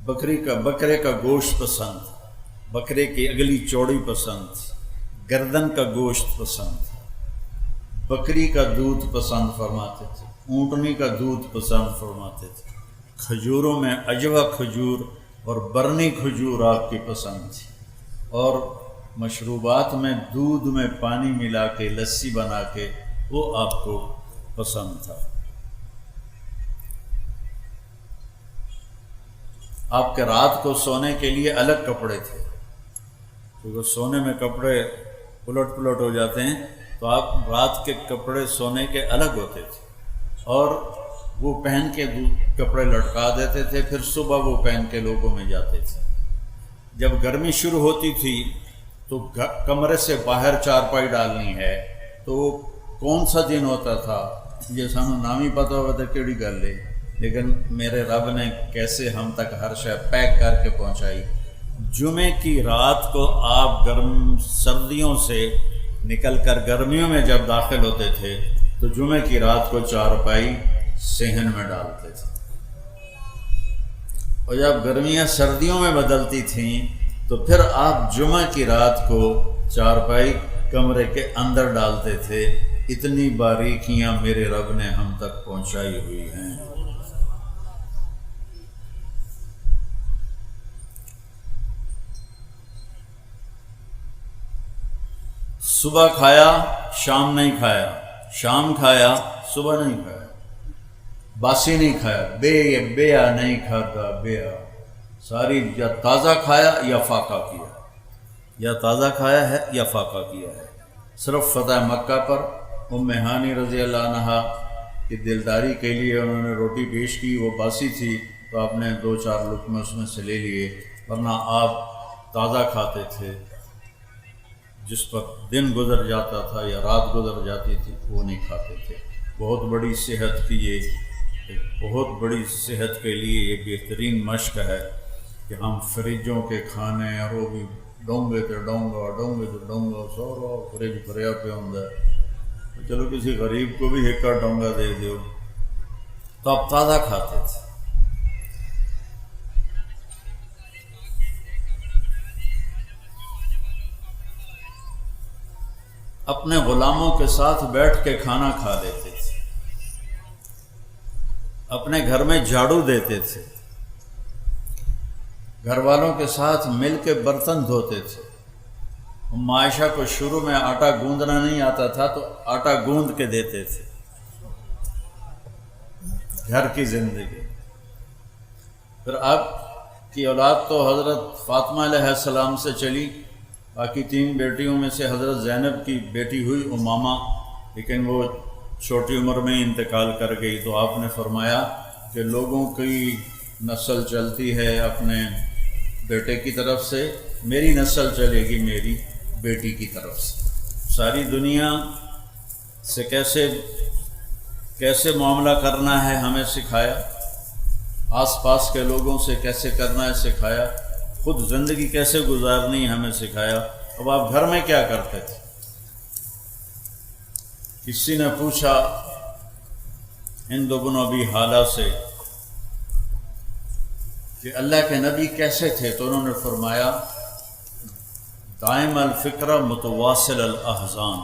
بکرے کا گوشت پسند، بکرے کی اگلی چوڑی پسند، گردن کا گوشت پسند، بکری کا دودھ پسند فرماتے تھے، اونٹنی کا دودھ پسند فرماتے تھے، کھجوروں میں عجوہ کھجور اور برنی کھجور آپ کی پسند تھی، اور مشروبات میں دودھ میں پانی ملا کے لسی بنا کے وہ آپ کو پسند تھا۔ آپ کے رات کو سونے کے لیے الگ کپڑے تھے، کیونکہ سونے میں کپڑے پلٹ ہو جاتے ہیں، تو آپ رات کے کپڑے سونے کے الگ ہوتے تھے، اور وہ پہن کے کپڑے لٹکا دیتے تھے، پھر صبح وہ پہن کے لوگوں میں جاتے تھے۔ جب گرمی شروع ہوتی تھی تو کمرے سے باہر چارپائی ڈالنی ہے، تو کون سا دن ہوتا تھا یہ سانو نام ہی پتہ ہوا تھا کیڑی گل ہے، لیکن میرے رب نے کیسے ہم تک ہر شے پیک کر کے پہنچائی۔ جمعے کی رات کو آپ سردیوں سے نکل کر گرمیوں میں جب داخل ہوتے تھے تو جمعے کی رات کو چارپائی صحن میں ڈالتے تھے، اور جب گرمیاں سردیوں میں بدلتی تھیں تو پھر آپ جمعہ کی رات کو چارپائی کمرے کے اندر ڈالتے تھے۔ اتنی باریکیاں میرے رب نے ہم تک پہنچائی ہوئی ہیں۔ صبح کھایا شام نہیں کھایا، شام کھایا صبح نہیں کھایا، باسی نہیں کھایا، بیا نہیں کھاتا، بیا ساری یا تازہ کھایا یا فاقہ کیا، یا تازہ کھایا ہے یا فاقہ کیا ہے۔ صرف فتح مکہ پر ام ہانی رضی اللہ عنہا کی دلداری کے لیے انہوں نے روٹی پیش کی، وہ باسی تھی تو آپ نے 2-4 لقمے اس میں سے لے لیے، ورنہ آپ تازہ کھاتے تھے۔ جس پر دن گزر جاتا تھا یا رات گزر جاتی تھی وہ نہیں کھاتے تھے۔ بہت بڑی صحت کے لیے یہ بہترین مشق ہے کہ ہم فریجوں کے کھانے، اور وہ بھی ڈونگے تے ڈونگا سارا فریج بھریا پہ ہوندا ہے، چلو کسی غریب کو بھی ایک ڈونگا دے دیو، تو آپ تازہ کھاتے تھے۔ اپنے غلاموں کے ساتھ بیٹھ کے کھانا کھا لیتے تھے، اپنے گھر میں جھاڑو دیتے تھے، گھر والوں کے ساتھ مل کے برتن دھوتے تھے۔ ام عائشہ کو شروع میں آٹا گوندنا نہیں آتا تھا تو آٹا گوند کے دیتے تھے۔ گھر کی زندگی۔ پھر آپ کی اولاد تو حضرت فاطمہ علیہ السلام سے چلی، باقی 3 بیٹیوں میں سے حضرت زینب کی بیٹی ہوئی امامہ، لیکن وہ چھوٹی عمر میں انتقال کر گئی، تو آپ نے فرمایا کہ لوگوں کی نسل چلتی ہے اپنے بیٹے کی طرف سے، میری نسل چلے گی میری بیٹی کی طرف سے۔ ساری دنیا سے کیسے معاملہ کرنا ہے ہمیں سکھایا، آس پاس کے لوگوں سے کیسے کرنا ہے سکھایا، خود زندگی کیسے گزارنی ہمیں سکھایا۔ اب آپ گھر میں کیا کرتے تھے؟ کسی نے پوچھا ہند بن ابی حالہ سے کہ اللہ کے نبی کیسے تھے، تو انہوں نے فرمایا دائم الفکر متواصل الاحزان،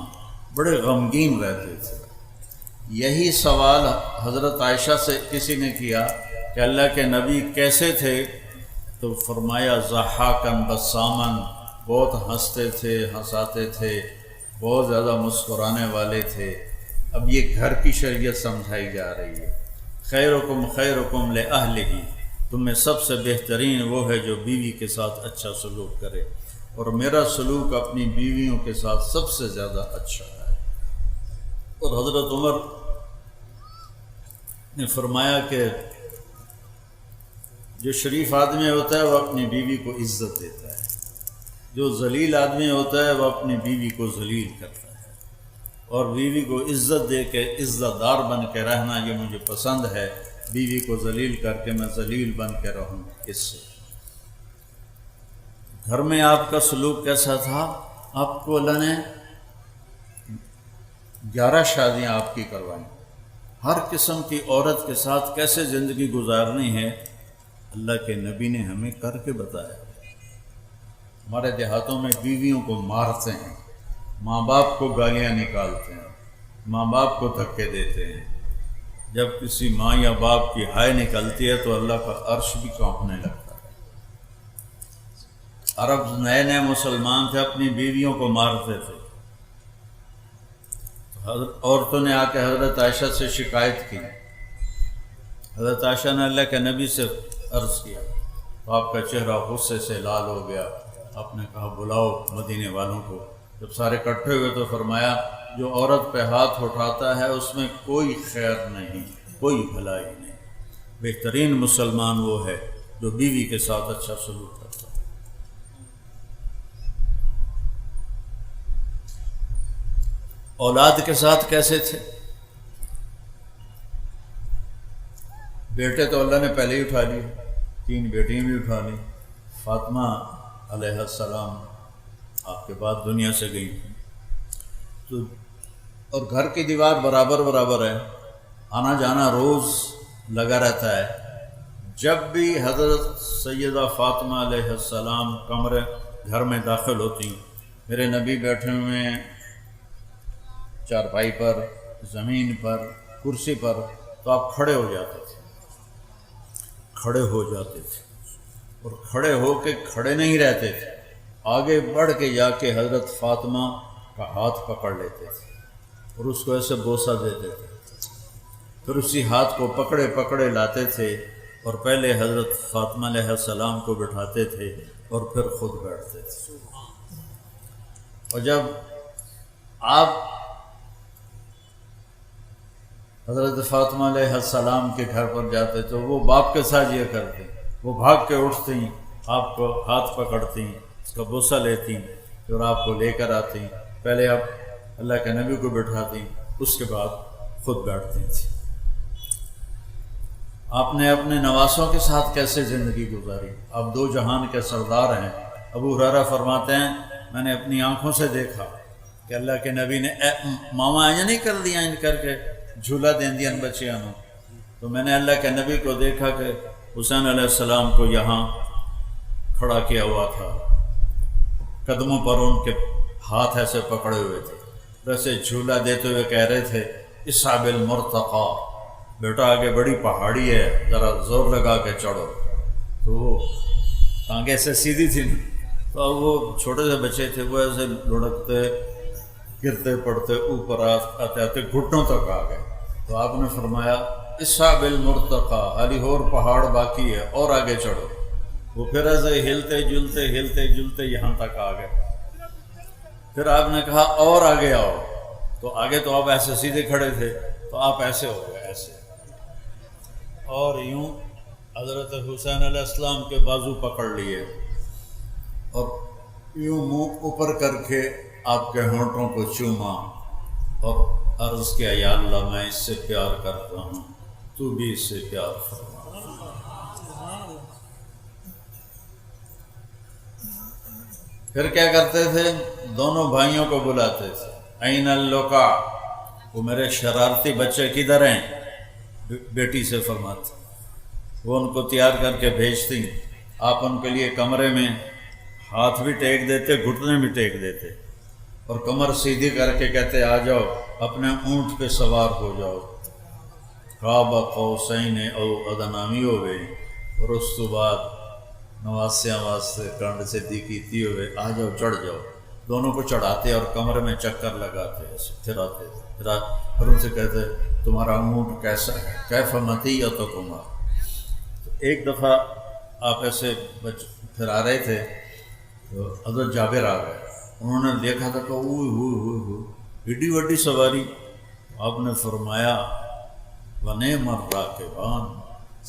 بڑے غمگین رہتے تھے۔ یہی سوال حضرت عائشہ سے کسی نے کیا کہ اللہ کے نبی کیسے تھے، تو فرمایا ضحاکن بسامن، بہت ہنستے تھے، ہنساتے تھے، بہت زیادہ مسکرانے والے تھے۔ اب یہ گھر کی شریعت سمجھائی جا رہی ہے۔ خیرکم خیرکم لأہلہ، تم میں سب سے بہترین وہ ہے جو بیوی کے ساتھ اچھا سلوک کرے، اور میرا سلوک اپنی بیویوں کے ساتھ سب سے زیادہ اچھا ہے۔ اور حضرت عمر نے فرمایا کہ جو شریف آدمی ہوتا ہے وہ اپنی بیوی کو عزت دیتا ہے، جو ذلیل آدمی ہوتا ہے وہ اپنی بیوی کو ذلیل کرتا ہے، اور بیوی کو عزت دے کے عزت دار بن کے رہنا یہ مجھے پسند ہے، بیوی کو ذلیل کر کے میں ذلیل بن کے رہوں اس سے۔ گھر میں آپ کا سلوک کیسا تھا؟ آپ کو اللہ نے 11 شادیاں آپ کی کروائیں، ہر قسم کی عورت کے ساتھ کیسے زندگی گزارنی ہے اللہ کے نبی نے ہمیں کر کے بتایا۔ ہمارے دیہاتوں میں بیویوں کو مارتے ہیں، ماں باپ کو گالیاں نکالتے ہیں، ماں باپ کو دھکے دیتے ہیں۔ جب کسی ماں یا باپ کی ہائے نکلتی ہے تو اللہ کا عرش بھی کانپنے لگتا ہے۔ عرب نئے نئے مسلمان تھے، اپنی بیویوں کو مارتے تھے۔ عورتوں نے آ کے حضرت عائشہ سے شکایت کی، حضرت عائشہ نے اللہ کے نبی سے عرض کیا تو آپ کا چہرہ غصے سے لال ہو گیا۔ آپ نے کہا بلاؤ مدینے والوں کو۔ جب سارے اکٹھے ہوئے تو فرمایا جو عورت پہ ہاتھ اٹھاتا ہے اس میں کوئی خیر نہیں، کوئی بھلائی نہیں۔ بہترین مسلمان وہ ہے جو بیوی کے ساتھ اچھا سلوک کرتا ہے۔ اولاد کے ساتھ کیسے تھے؟ بیٹے تو اللہ نے پہلے ہی اٹھا لیے، 3 بیٹیاں بھی اٹھا لیں۔ فاطمہ علیہ السلام آپ کے بعد دنیا سے گئی تو اور گھر کی دیوار برابر برابر ہے، آنا جانا روز لگا رہتا ہے۔ جب بھی حضرت سیدہ فاطمہ علیہ السلام کمرے گھر میں داخل ہوتی، میرے نبی بیٹھے ہوئے ہیں چارپائی پر، زمین پر، کرسی پر، تو آپ کھڑے ہو جاتے تھے، کھڑے ہو جاتے تھے، اور کھڑے ہو کے کھڑے نہیں رہتے تھے، آگے بڑھ کے جا کے حضرت فاطمہ کا ہاتھ پکڑ لیتے تھے اور اس کو ایسے بوسہ دیتے تھے، پھر اسی ہاتھ کو پکڑے پکڑے لاتے تھے اور پہلے حضرت فاطمہ علیہ السلام کو بٹھاتے تھے اور پھر خود بیٹھتے تھے۔ اور جب آپ حضرت فاطمہ علیہ السلام کے گھر پر جاتے تو وہ باپ کے ساتھ یہ کرتے، وہ بھاگ کے اٹھتی، آپ کو ہاتھ پکڑتی، اس کا بوسہ لیتی اور آپ کو لے کر آتی۔ پہلے آپ اللہ کے نبی کو بٹھاتی، اس کے بعد خود بیٹھتی تھی۔ آپ نے اپنے نواسوں کے ساتھ کیسے زندگی گزاری؟ آپ 2 جہان کے سردار ہیں۔ ابو ہریرہ فرماتے ہیں میں نے اپنی آنکھوں سے دیکھا کہ اللہ کے نبی نے ماما یہ نہیں کر دیا ان کر کے جھولا دین دیا بچیاں نو، تو میں نے اللہ کے نبی کو دیکھا کہ حسین علیہ السلام کو یہاں کھڑا کیا ہوا تھا، قدموں پر ان کے ہاتھ ایسے پکڑے ہوئے تھے، ویسے جھولا دیتے ہوئے کہہ رہے تھے اصحاب المرتقى، بیٹا آگے بڑی پہاڑی ہے، ذرا زور لگا کے چڑھو۔ تو وہ ٹانگیں سے سیدھی تھی، تو وہ چھوٹے سے بچے تھے، وہ ایسے لڑکتے گرتے پڑتے اوپر آتے آتے گھٹنوں تک آ گئے۔ تو آپ نے فرمایا اصحاب المرتقى، علی اور پہاڑ باقی ہے اور آگے چڑھو۔ وہ پھر ایسے ہلتے جلتے یہاں تک آ گئے۔ پھر آپ نے کہا اور آگے آؤ، تو آگے تو آپ ایسے سیدھے کھڑے تھے، تو آپ ایسے ہو گئے ایسے، اور یوں حضرت حسین علیہ السلام کے بازو پکڑ لیے اور یوں منہ اوپر کر کے آپ کے ہونٹوں کو چوما اور عرض کیا یا اللہ میں اس سے پیار کرتا ہوں، تو بھی اس سے پیار فرما۔ پھر کیا کرتے تھے؟ دونوں بھائیوں کو بلاتے تھے، این اللقا، وہ میرے شرارتی بچے کدھر ہیں؟ بیٹی سے فرماتے، وہ ان کو تیار کر کے بھیجتی، آپ ان کے لیے کمرے میں ہاتھ بھی ٹیک دیتے، گھٹنے بھی ٹیک دیتے اور کمر سیدھی کر کے کہتے آ جاؤ، اپنے اونٹ پہ سوار ہو جاؤ، قاب قوسین او ادنی ہو گئی، اور اس کے بعد نواسیاں واسطے کنڈ سے دیکھیتی ہوئے آ جاؤ، چڑھ جاؤ۔ دونوں کو چڑھاتے اور کمرے میں چکر لگاتے، پھر آتے، پھر ان سے کہتے تمہارا اونٹ کیسا ہے، کیف مطیتکما۔ تو ایک دفعہ آپ ایسے پھر آ رہے تھے تو حضرت جابر آ گئے، انہوں نے دیکھا تھا کہ اوہ ایڈی وڈی سواری۔ آپ نے فرمایا ونعم الراکبان،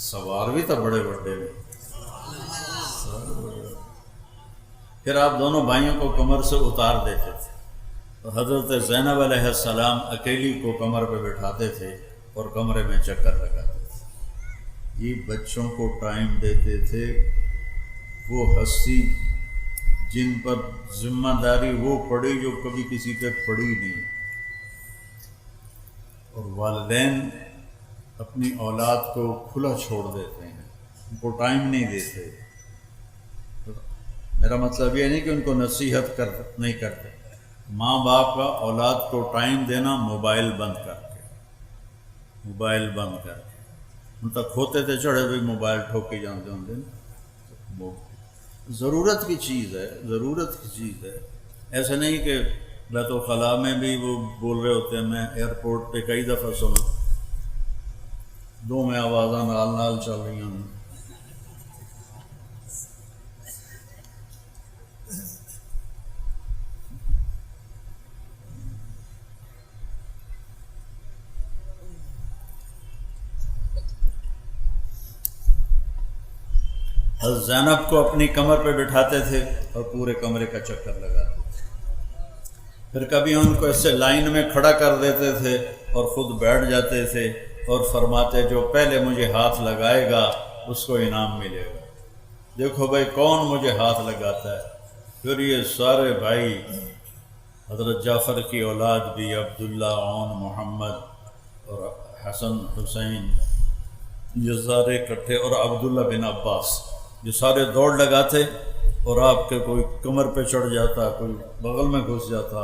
سوار بھی تو بڑے بڑے بھی۔ پھر آپ دونوں بھائیوں کو کمر سے اتار دیتے تھے، تو حضرت زینب علیہ السلام اکیلی کو کمر پہ بٹھاتے تھے اور کمرے میں چکر لگاتے تھے۔ یہ بچوں کو ٹائم دیتے تھے، وہ ہستی جن پر ذمہ داری وہ پڑی جو کبھی کسی پہ پڑی نہیں، اور والدین اپنی اولاد کو کھلا چھوڑ دیتے ہیں، ان کو ٹائم نہیں دیتے۔ میرا مطلب یہ نہیں کہ ان کو نصیحت نہیں کرتے، ماں باپ کا اولاد کو ٹائم دینا موبائل بند کر کے، موبائل بند کر کے، ان تک ہوتے تھے چڑھے بھی موبائل ٹھوکی جانتے ہوں گے، ضرورت کی چیز ہے، ضرورت کی چیز ہے۔ ایسے نہیں کہ بیت الخلاء میں بھی وہ بول رہے ہوتے ہیں، میں ایئرپورٹ پہ کئی دفعہ سنا، دو میں آوازاں نال نال چل رہی ہیں۔ حضرت زینب کو اپنی کمر پہ بٹھاتے تھے اور پورے کمرے کا چکر لگاتے تھے، پھر کبھی ان کو ایسے لائن میں کھڑا کر دیتے تھے اور خود بیٹھ جاتے تھے اور فرماتے جو پہلے مجھے ہاتھ لگائے گا اس کو انعام ملے گا۔ دیکھو بھائی کون مجھے ہاتھ لگاتا ہے، پھر یہ سارے بھائی، حضرت جعفر کی اولاد بھی، عبداللہ، عون، محمد اور حسن، حسین، یہ سارے اکٹھے، اور عبداللہ بن عباس، یہ سارے دوڑ لگاتے، اور آپ کے کوئی کمر پہ چڑھ جاتا، کوئی بغل میں گھس جاتا،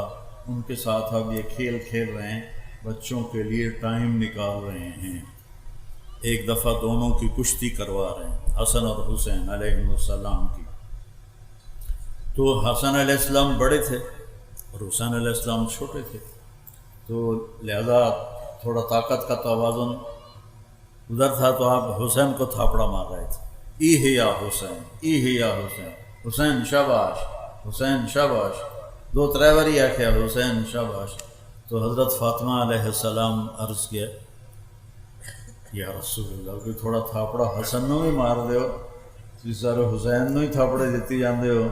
ان کے ساتھ آپ یہ کھیل کھیل رہے ہیں، بچوں کے لیے ٹائم نکال رہے ہیں۔ ایک دفعہ دونوں کی کشتی کروا رہے ہیں، حسن اور حسین علیہ السلام کی۔ تو حسن علیہ السلام بڑے تھے اور حسین علیہ السلام چھوٹے تھے، تو لہذا تھوڑا طاقت کا توازن ادھر تھا، تو آپ حسین کو تھاپڑا مار رہے تھے، ای یا حسین، ای یا حسین، حسین شاباش، حسین شاباش، دو ترے باری آخیا حسین شاباش۔ تو حضرت فاطمہ علیہ السلام عرض کیا یا رسول اللہ، کوئی تھوڑا تھاپڑا حسن نو ہی مار دیو، تھی سارے حسین نو ہی تھاپڑے دیتی جاندے ہو۔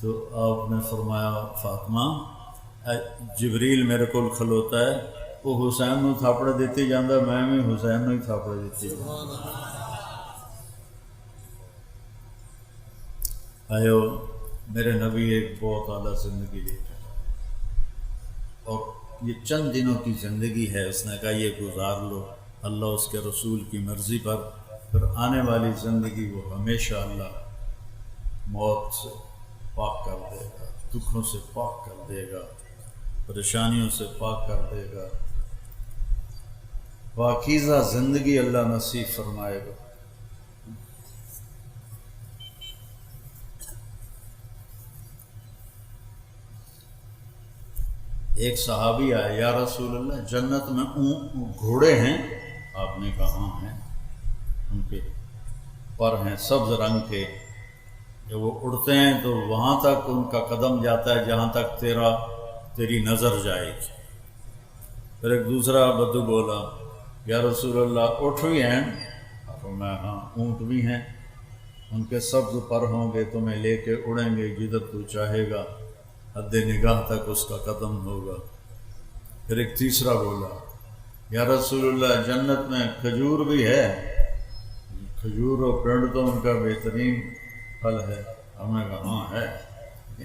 تو آپ نے فرمایا فاطمہ، جبریل میرے کول کھلوتا ہے، وہ حسین نو تھاپڑے دیتی جاندہ، میں بھی حسین نو ہی تھاپڑے دیتی جاندہ۔ آئیو میرے نبی ایک بہت اعلیٰ زندگی لے کر، اور یہ چند دنوں کی زندگی ہے، اس نے کہا یہ گزار لو اللہ اس کے رسول کی مرضی پر، پھر آنے والی زندگی وہ ہمیشہ اللہ موت سے پاک کر دے گا، دکھوں سے پاک کر دے گا، پریشانیوں سے پاک کر دے گا، پاکیزہ زندگی اللہ نصیب فرمائے گا۔ ایک صحابی آئے، یا رسول اللہ جنت میں گھوڑے ہیں؟ آپ نے کہا ہاں ہیں، ان کے پر ہیں سبز رنگ کے، جب وہ اڑتے ہیں تو وہاں تک ان کا قدم جاتا ہے جہاں تک تیری نظر جائے گی۔ پھر ایک دوسرا بدو بولا، یا رسول اللہ اونٹ بھی ہیں؟ میں ہاں اونٹ بھی ہیں، ان کے سبز پر ہوں گے، تمہیں لے کے اڑیں گے جدھر تو چاہے گا، حد نگاہ تک اس کا قدم ہوگا۔ پھر ایک تیسرا بولا، یا رسول اللہ جنت میں کھجور بھی ہے؟ کھجور اور پینڈ تو ان کا بہترین پھل ہے۔ ہم نے کہا ہاں ہے،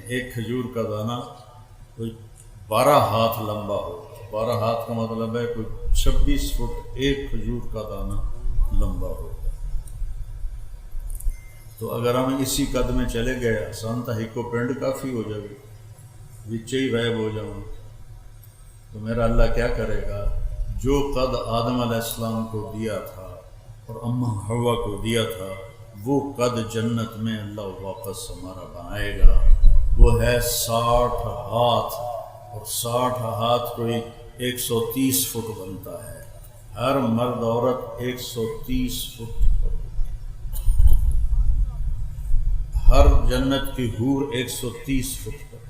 ایک کھجور کا دانہ کوئی 12 ہاتھ لمبا ہو، 12 ہاتھ کا مطلب ہے کوئی 26 فٹ ایک کھجور کا دانہ لمبا ہو۔ تو اگر ہم اسی قد میں چلے گئے آسان تھا، ہی کو پینڈ کافی ہو جائے گی، بچے ہی غائب ہو جاؤں، تو میرا اللہ کیا کرے گا؟ جو قد آدم علیہ السلام کو دیا تھا اور اماں حوا کو دیا تھا، وہ قد جنت میں اللہ واپس ہمارا بنائے گا، وہ ہے 60 ہاتھ، اور 60 ہاتھ کوئی 130 فٹ بنتا ہے، ہر مرد عورت 130 فٹ، ہر جنت کی حور 130 فٹ پر،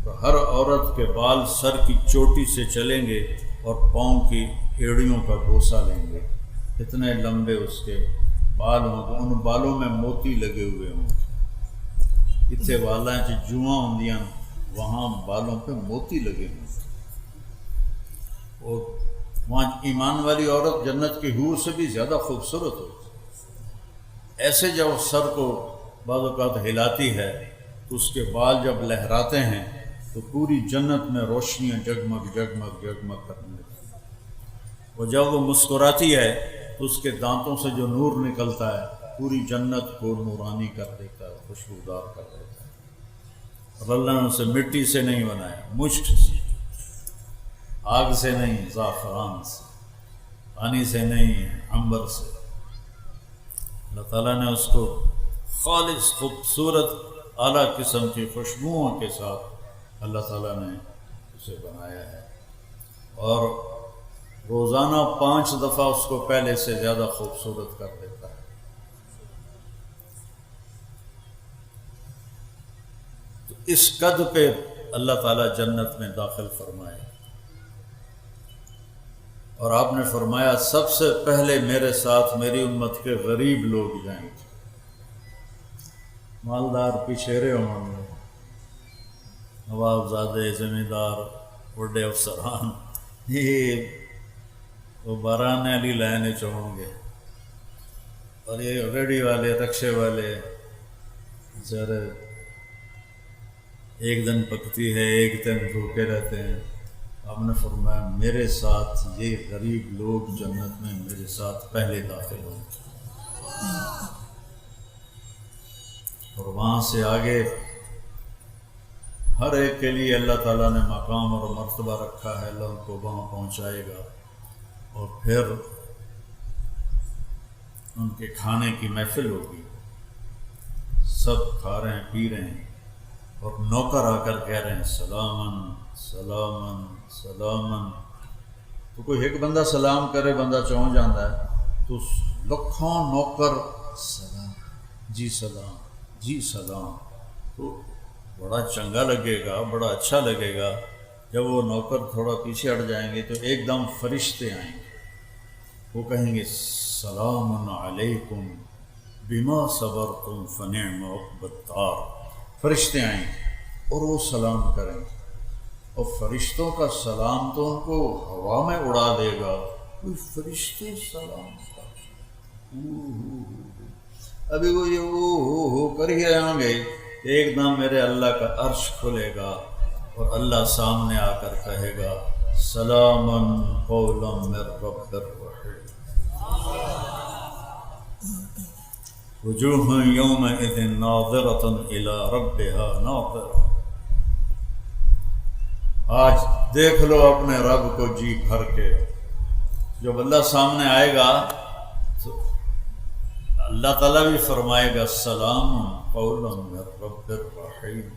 تو ہر عورت کے بال سر کی چوٹی سے چلیں گے اور پاؤں کی ایڑیوں کا بوسہ لیں گے، اتنے لمبے اس کے بال ہوں گے، ان بالوں میں موتی لگے ہوئے ہوں گے، اتنے والاں جواں ہوندیاں وہاں بالوں پہ موتی لگے ہوں گے، اور وہاں ایمان والی عورت جنت کی حور سے بھی زیادہ خوبصورت ہوتی، ایسے جب سر کو بعض اوقات ہلاتی ہے تو اس کے بال جب لہراتے ہیں تو پوری جنت میں روشنیاں جگمگ جگمگ جگمگ کرنے لگتی ہیں۔ اور جب وہ مسکراتی ہے تو اس کے دانتوں سے جو نور نکلتا ہے پوری جنت کو نورانی کر دیتا ہے، خوشبودار کر دیتا ہے۔ اور اللہ نے اسے مٹی سے نہیں بنایا، مشک سے، آگ سے نہیں، زعفران سے، پانی سے نہیں، عنبر سے۔ اللہ تعالیٰ نے اس کو خالص خوبصورت اعلیٰ قسم کی خوشبوؤں کے ساتھ اللہ تعالیٰ نے اسے بنایا ہے، اور روزانہ 5 دفعہ اس کو پہلے سے زیادہ خوبصورت کر دیتا ہے۔ تو اس قد پہ اللہ تعالیٰ جنت میں داخل فرمائے، اور آپ نے فرمایا سب سے پہلے میرے ساتھ میری امت کے غریب لوگ جائیں گے، مالدار پیچھے ہوں گے، نوابزادے، زمیندار، بڑے افسران، یہ وہ بارانے والی لائنیں ہوں گے، اور یہ ریڑھی والے، رکشے والے بیچارے ایک دن پکتی ہے ایک دن بھوکے رہتے ہیں۔ آپ نے فرمایا میرے ساتھ یہ غریب لوگ جنت میں میرے ساتھ پہلے داخل ہوں گے، اور وہاں سے آگے ہر ایک کے لیے اللہ تعالیٰ نے مقام اور مرتبہ رکھا ہے، اللہ ان کو وہاں پہنچائے گا، اور پھر ان کے کھانے کی محفل ہوگی، سب کھا رہے ہیں پی رہے ہیں، اور نوکر آ کر کہہ رہے ہیں سلامن سلامن سلامن۔ تو کوئی ایک بندہ سلام کرے بندہ چونک جاتا ہے، تو لکھوں نوکر سلام، جی سلام، جی سلام، تو بڑا چنگا لگے گا، بڑا اچھا لگے گا۔ جب وہ نوکر تھوڑا پیچھے ہٹ جائیں گے تو ایک دم فرشتے آئیں گے، وہ کہیں گے سلام علیکم بما صبرتم فنعم عقبی الدار۔ فرشتے آئیں گے اور وہ سلام کریں گے، اور فرشتوں کا سلام تو ان کو ہوا میں اڑا دے گا، کوئی فرشتے سلام کر، ابھی وہ یہ ہو کر ہی آئیں گے، ایک دم میرے اللہ کا عرش کھلے گا اور اللہ سامنے آ کر کہے گا سلامن قولا من رب الرحیم، وجوہ یومئذ ناظرۃ الی ربها ناظرۃ۔ آج دیکھ لو اپنے رب کو جی بھر کے، جب اللہ سامنے آئے گا تو اللہ تعالیٰ بھی فرمائے گا سلام قولا من رب الرحیم،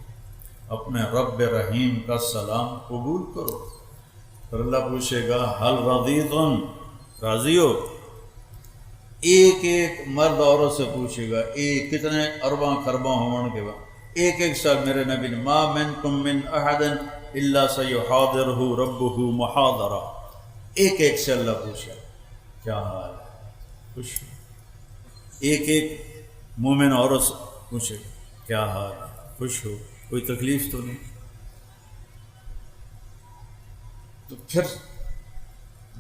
اپنے رب رحیم کا سلام قبول کرو۔ پھر اللہ پوچھے گا حل رضیتم، راضی ہو؟ ایک ایک مرد عورت سے پوچھے گا، ایک کتنے ارباں خرباں ہونے کے بعد ایک ایک ساتھ میرے نبی نے ما منکم من احد الا سیحاضرہ ربہ محاضرہ، ایک ایک سے اللہ پوچھا کیا حال ہے، خوش ہو؟ ایک ایک مومن عورت سے پوچھے کیا حال ہے، خوش ہو، کوئی تکلیف تو نہیں؟ تو پھر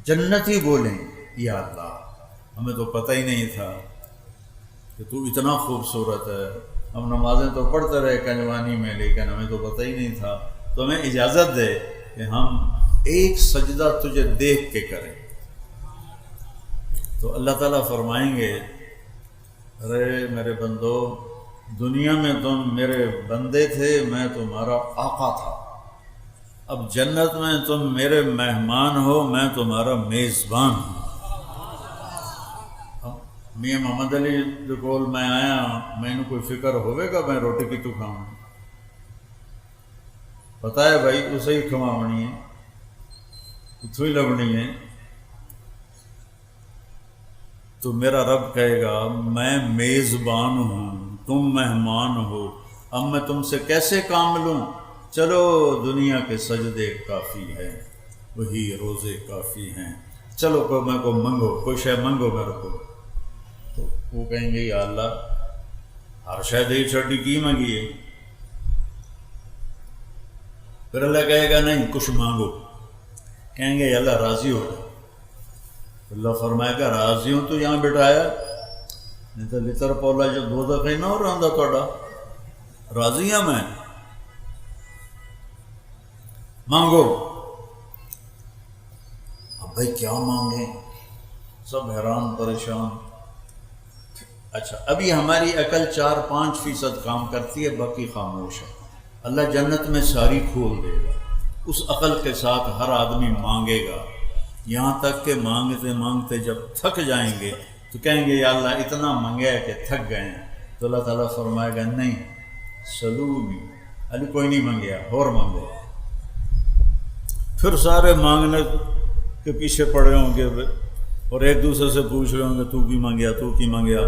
جنتی بولیں یا اللہ ہمیں تو پتہ ہی نہیں تھا کہ تو اتنا خوبصورت ہے، ہم نمازیں تو پڑھتے رہے کنجوانی میں لیکن ہمیں تو پتہ ہی نہیں تھا، تو ہمیں اجازت دے کہ ہم ایک سجدہ تجھے دیکھ کے کریں۔ تو اللہ تعالیٰ فرمائیں گے ارے میرے بندو، دنیا میں تم میرے بندے تھے، میں تمہارا آقا تھا، اب جنت میں تم میرے مہمان ہو، میں تمہارا میزبان ہوں۔ میاں محمد علی جو کول میں آیا میں نے کوئی فکر ہوئے گا میں روٹی کی تو کھاؤں، پتہ ہے بھائی اسے ہی کھواونی ہے، اتھو ہی لبنی ہے۔ تو میرا رب کہے گا میں میزبان ہوں، تم مہمان ہو، اب میں تم سے کیسے کام لوں؟ چلو دنیا کے سجدے کافی ہیں، وہی روزے کافی ہیں، چلو میں کو منگو، کوئی شے منگو میرے کو۔ تو وہ کہیں گے یا اللہ ہر شے دی چھٹی کی منگی ہے؟ پھر اللہ کہے گا نہیں کچھ مانگو، کہیں گے یا اللہ راضی ہو جائے، اللہ فرمائے گا راضی ہوں تو یہاں بٹھایا، نہیں تو لطر پولا جو دو دفعہ نہ ہو رہا تھا راضی ہوں میں، مانگو۔ اب بھائی کیا مانگیں، سب حیران پریشان۔ اچھا ابھی ہماری عقل 4-5% کام کرتی ہے، باقی خاموش ہے۔ اللہ جنت میں ساری کھول دے گا، اس عقل کے ساتھ ہر آدمی مانگے گا، یہاں تک کہ مانگتے مانگتے جب تھک جائیں گے تو کہیں گے یا اللہ اتنا مانگا ہے کہ تھک گئے ہیں، تو اللہ تعالیٰ فرمائے گا نہیں سلونی، علی کوئی نہیں مانگیا اور مانگو۔ پھر سارے مانگنے کے پیچھے پڑے ہوں گے اور ایک دوسرے سے پوچھ رہے ہوں گے تو کی مانگیا، تو کی مانگیا،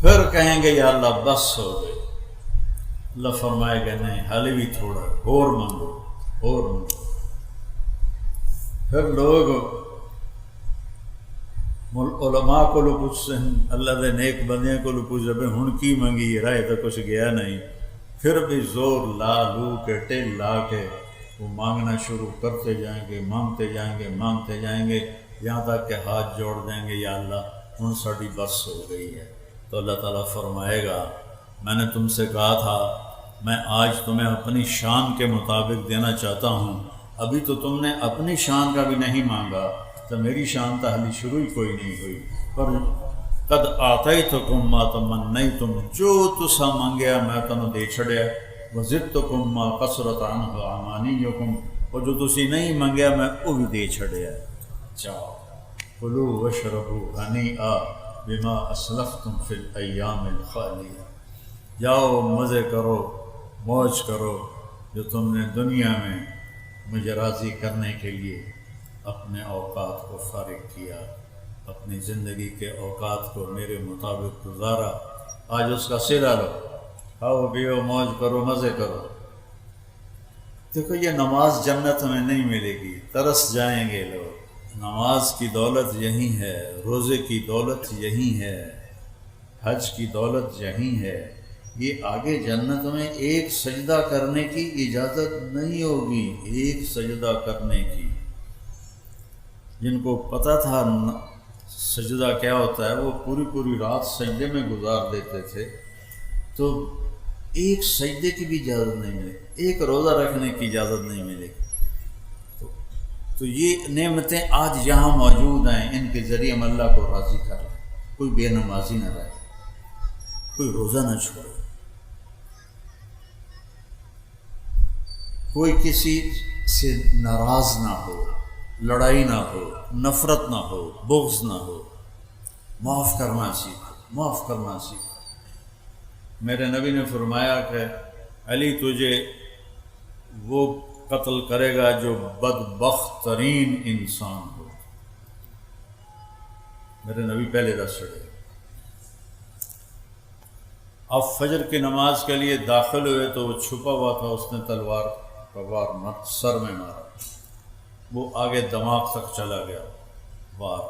پھر کہیں گے یا اللہ بس ہو گئے۔ اللہ فرمائے گا نہیں حالی بھی تھوڑا اور مانگو اور مانگو۔ پھر لوگ علماء کو لوگ پوچھتے ہیں، اللہ دے نیک بندیاں کو لوگ پوچھتے ہیں ہن کی منگی، رائے تو کچھ گیا نہیں، پھر بھی زور لا لو کے ٹیل لا کے وہ مانگنا شروع کرتے جائیں گے، مانگتے جائیں گے، مانگتے جائیں گے، یہاں تک کہ ہاتھ جوڑ دیں گے یا اللہ ہن ساڑی بس ہو گئی ہے۔ تو اللہ تعالیٰ فرمائے گا میں نے تم سے کہا تھا میں آج تمہیں اپنی شان کے مطابق دینا چاہتا ہوں، ابھی تو تم نے اپنی شان کا بھی نہیں مانگا، تو میری شان تو حالی شروع ہی کوئی نہیں ہوئی۔ پر قد آتیتکم ما تمنیتم، جو تسا مانگیا میں تمہیں دے چھڑیا، وزدتکم ما قصرت عنہ امانیکم، اور جو تسی نہیں مانگیا میں وہ بھی دے چھڑیا۔ جاؤ کلوا واشربوا ہنیئا بما اسلفتم فی الایام الخالیہ، جاؤ مزے کرو موج کرو جو تم نے دنیا میں مجھے راضی کرنے کے لیے اپنے اوقات کو فارغ کیا، اپنی زندگی کے اوقات کو میرے مطابق گزارا، آج اس کا صلہ لو، کھاؤ پیو موج کرو مزے کرو۔ دیکھو یہ نماز جنت میں نہیں ملے گی، ترس جائیں گے لوگ۔ نماز کی دولت یہی ہے، روزے کی دولت یہی ہے، حج کی دولت یہی ہے۔ یہ آگے جنت میں ایک سجدہ کرنے کی اجازت نہیں ہوگی، ایک سجدہ کرنے کی۔ جن کو پتہ تھا سجدہ کیا ہوتا ہے وہ پوری پوری رات سجدے میں گزار دیتے تھے، تو ایک سجدے کی بھی اجازت نہیں ملے، ایک روزہ رکھنے کی اجازت نہیں ملے گی۔ تو یہ نعمتیں آج یہاں موجود ہیں، ان کے ذریعے ہم اللہ کو راضی کر لیں۔ کوئی بے نمازی نہ رہے، کوئی روزہ نہ چھوڑے، کوئی کسی سے ناراض نہ ہو، لڑائی نہ ہو، نفرت نہ ہو، بغض نہ ہو، معاف کرنا سیکھو، معاف کرنا سیکھو۔ میرے نبی نے فرمایا کہ علی تجھے وہ قتل کرے گا جو بدبخت ترین انسان ہو۔ میرے نبی پہلے دس چڑھے۔ اب فجر کی نماز کے لیے داخل ہوئے تو وہ چھپا ہوا تھا، اس نے تلوار کا وار سر میں مارا، وہ آگے دماغ تک چلا گیا وار۔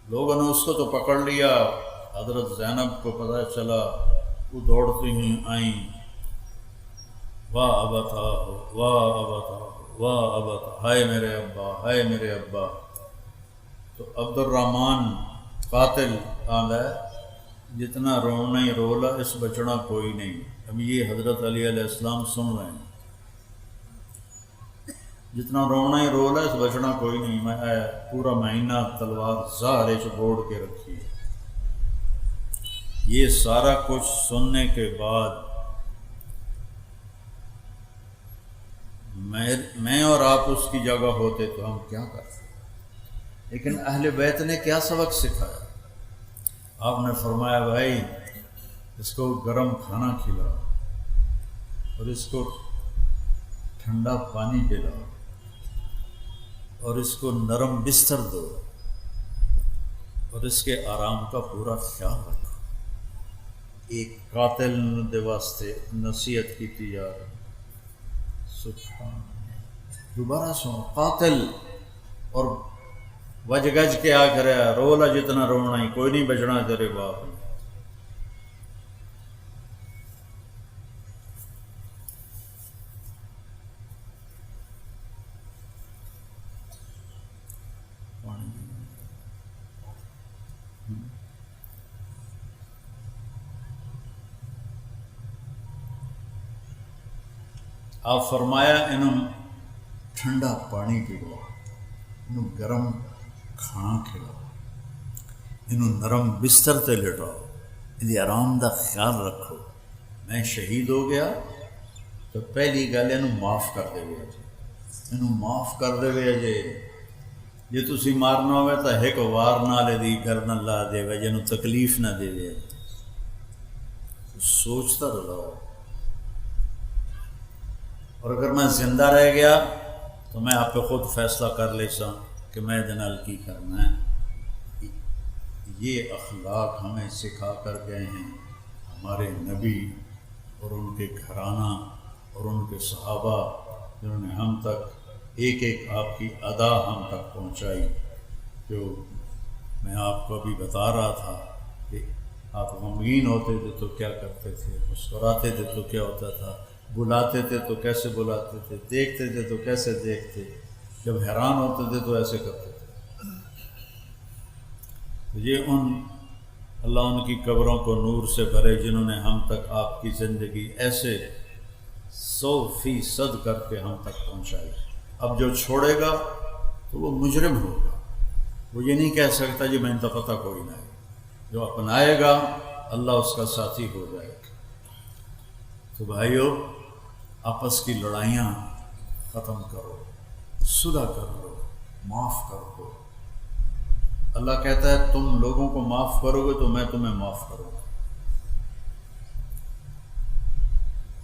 لوگوں نے اس کو تو پکڑ لیا، حضرت زینب کو پتہ چلا، وہ دوڑتی ہی آئیں، واہ ابتا واہ ابتا واہ ابتا، ہائے میرے ابا ہائے میرے ابا۔ تو عبد الرحمن قاتل آندا ہے، جتنا رونا ہی رولا اس بچنا کوئی نہیں۔ اب یہ حضرت علی علیہ السلام سن رہے ہیں، جتنا رونا ہی رولا اس بچنا کوئی نہیں۔ میں پورا مہینہ تلوار زہرے چ بوڑ کے رکھی۔ یہ سارا کچھ سننے کے بعد میں اور آپ اس کی جگہ ہوتے تو ہم کیا کرتے؟ لیکن اہل بیت نے کیا سبق سکھایا؟ آپ نے فرمایا بھائی اس کو گرم کھانا کھلاؤ اور اس کو ٹھنڈا پانی پلاؤ اور اس کو نرم بستر دو اور اس کے آرام کا پورا خیال رکھو۔ ایک قاتل دے واسطے نصیحت کی تجارت، سبحان دوبارہ سو قاتل، اور وج گج کے آ کر رولا جتنا رونا ہی، کوئی نہیں بچنا تیرے باپ نے۔ آپ فرمایا انہوں ٹھنڈا پانی پلاؤ، انہوں گرم کھانا کھلاؤ، انہوں نرم بستر تے لٹاؤ، ان آرام دا خیال رکھو۔ میں شہید ہو گیا تو پہلی گل انہوں معاف کر دے گے جی، انہوں معاف کر دے گے جی۔ جی تسی مارنا ہوئے تو ایک وار نالے دی گردن لا دے گا، جنہوں تکلیف نہ دے دے۔ سوچتا رہو، اور اگر میں زندہ رہ گیا تو میں آپ پہ خود فیصلہ کر لیسا کہ میں جنال کی کرنا ہے۔ یہ اخلاق ہمیں سکھا کر گئے ہیں ہمارے نبی اور ان کے گھرانہ اور ان کے صحابہ، جنہوں نے ہم تک ایک ایک آپ کی ادا ہم تک پہنچائی۔ جو میں آپ کو ابھی بتا رہا تھا کہ آپ غمگین ہوتے تھے تو کیا کرتے تھے، مسکراتے تھے تو کیا ہوتا تھا، بلاتے تھے تو کیسے بلاتے تھے، دیکھتے تھے تو کیسے دیکھتے، جب حیران ہوتے تھے تو ایسے کرتے تھے۔ یہ اللہ ان کی قبروں کو نور سے بھرے، جنہوں نے ہم تک آپ کی زندگی ایسے 100% کر کے ہم تک پہنچائی۔ اب جو چھوڑے گا تو وہ مجرم ہوگا، وہ یہ نہیں کہہ سکتا جی میں تو پتہ کوئی نہ ہے۔ جو اپنائے گا اللہ اس کا ساتھی ہو جائے گا۔ تو بھائیو، آپس کی لڑائیاں ختم کرو، صلح کر لو، معاف کر دو۔ اللہ کہتا ہے تم لوگوں کو معاف کرو گے تو میں تمہیں معاف کروں گا۔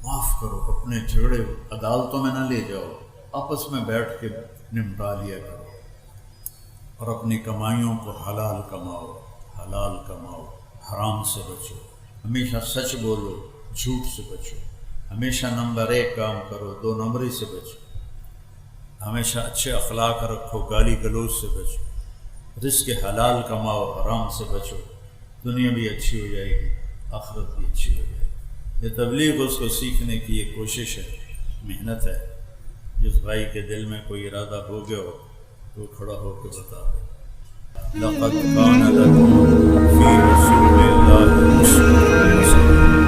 معاف کرو، اپنے جھگڑے عدالتوں میں نہ لے جاؤ، آپس میں بیٹھ کے نمٹا لیا کرو، اور اپنی کمائیوں کو حلال کماؤ، حلال کماؤ، حرام سے بچو، ہمیشہ سچ بولو، جھوٹ سے بچو، ہمیشہ نمبر 1 کام کرو، 2 نمبری سے بچو، ہمیشہ اچھے اخلاق رکھو، گالی گلوچ سے بچو، رزق حلال کماؤ، حرام سے بچو، دنیا بھی اچھی ہو جائے گی، آخرت بھی اچھی ہو جائے گی۔ یہ تبلیغ اس کو سیکھنے کی ایک کوشش ہے، محنت ہے۔ جس بھائی کے دل میں کوئی ارادہ ہو گیا ہو تو کھڑا ہو کے بتا دے۔ لقد كان لكم في رسول الله أسوة حسنة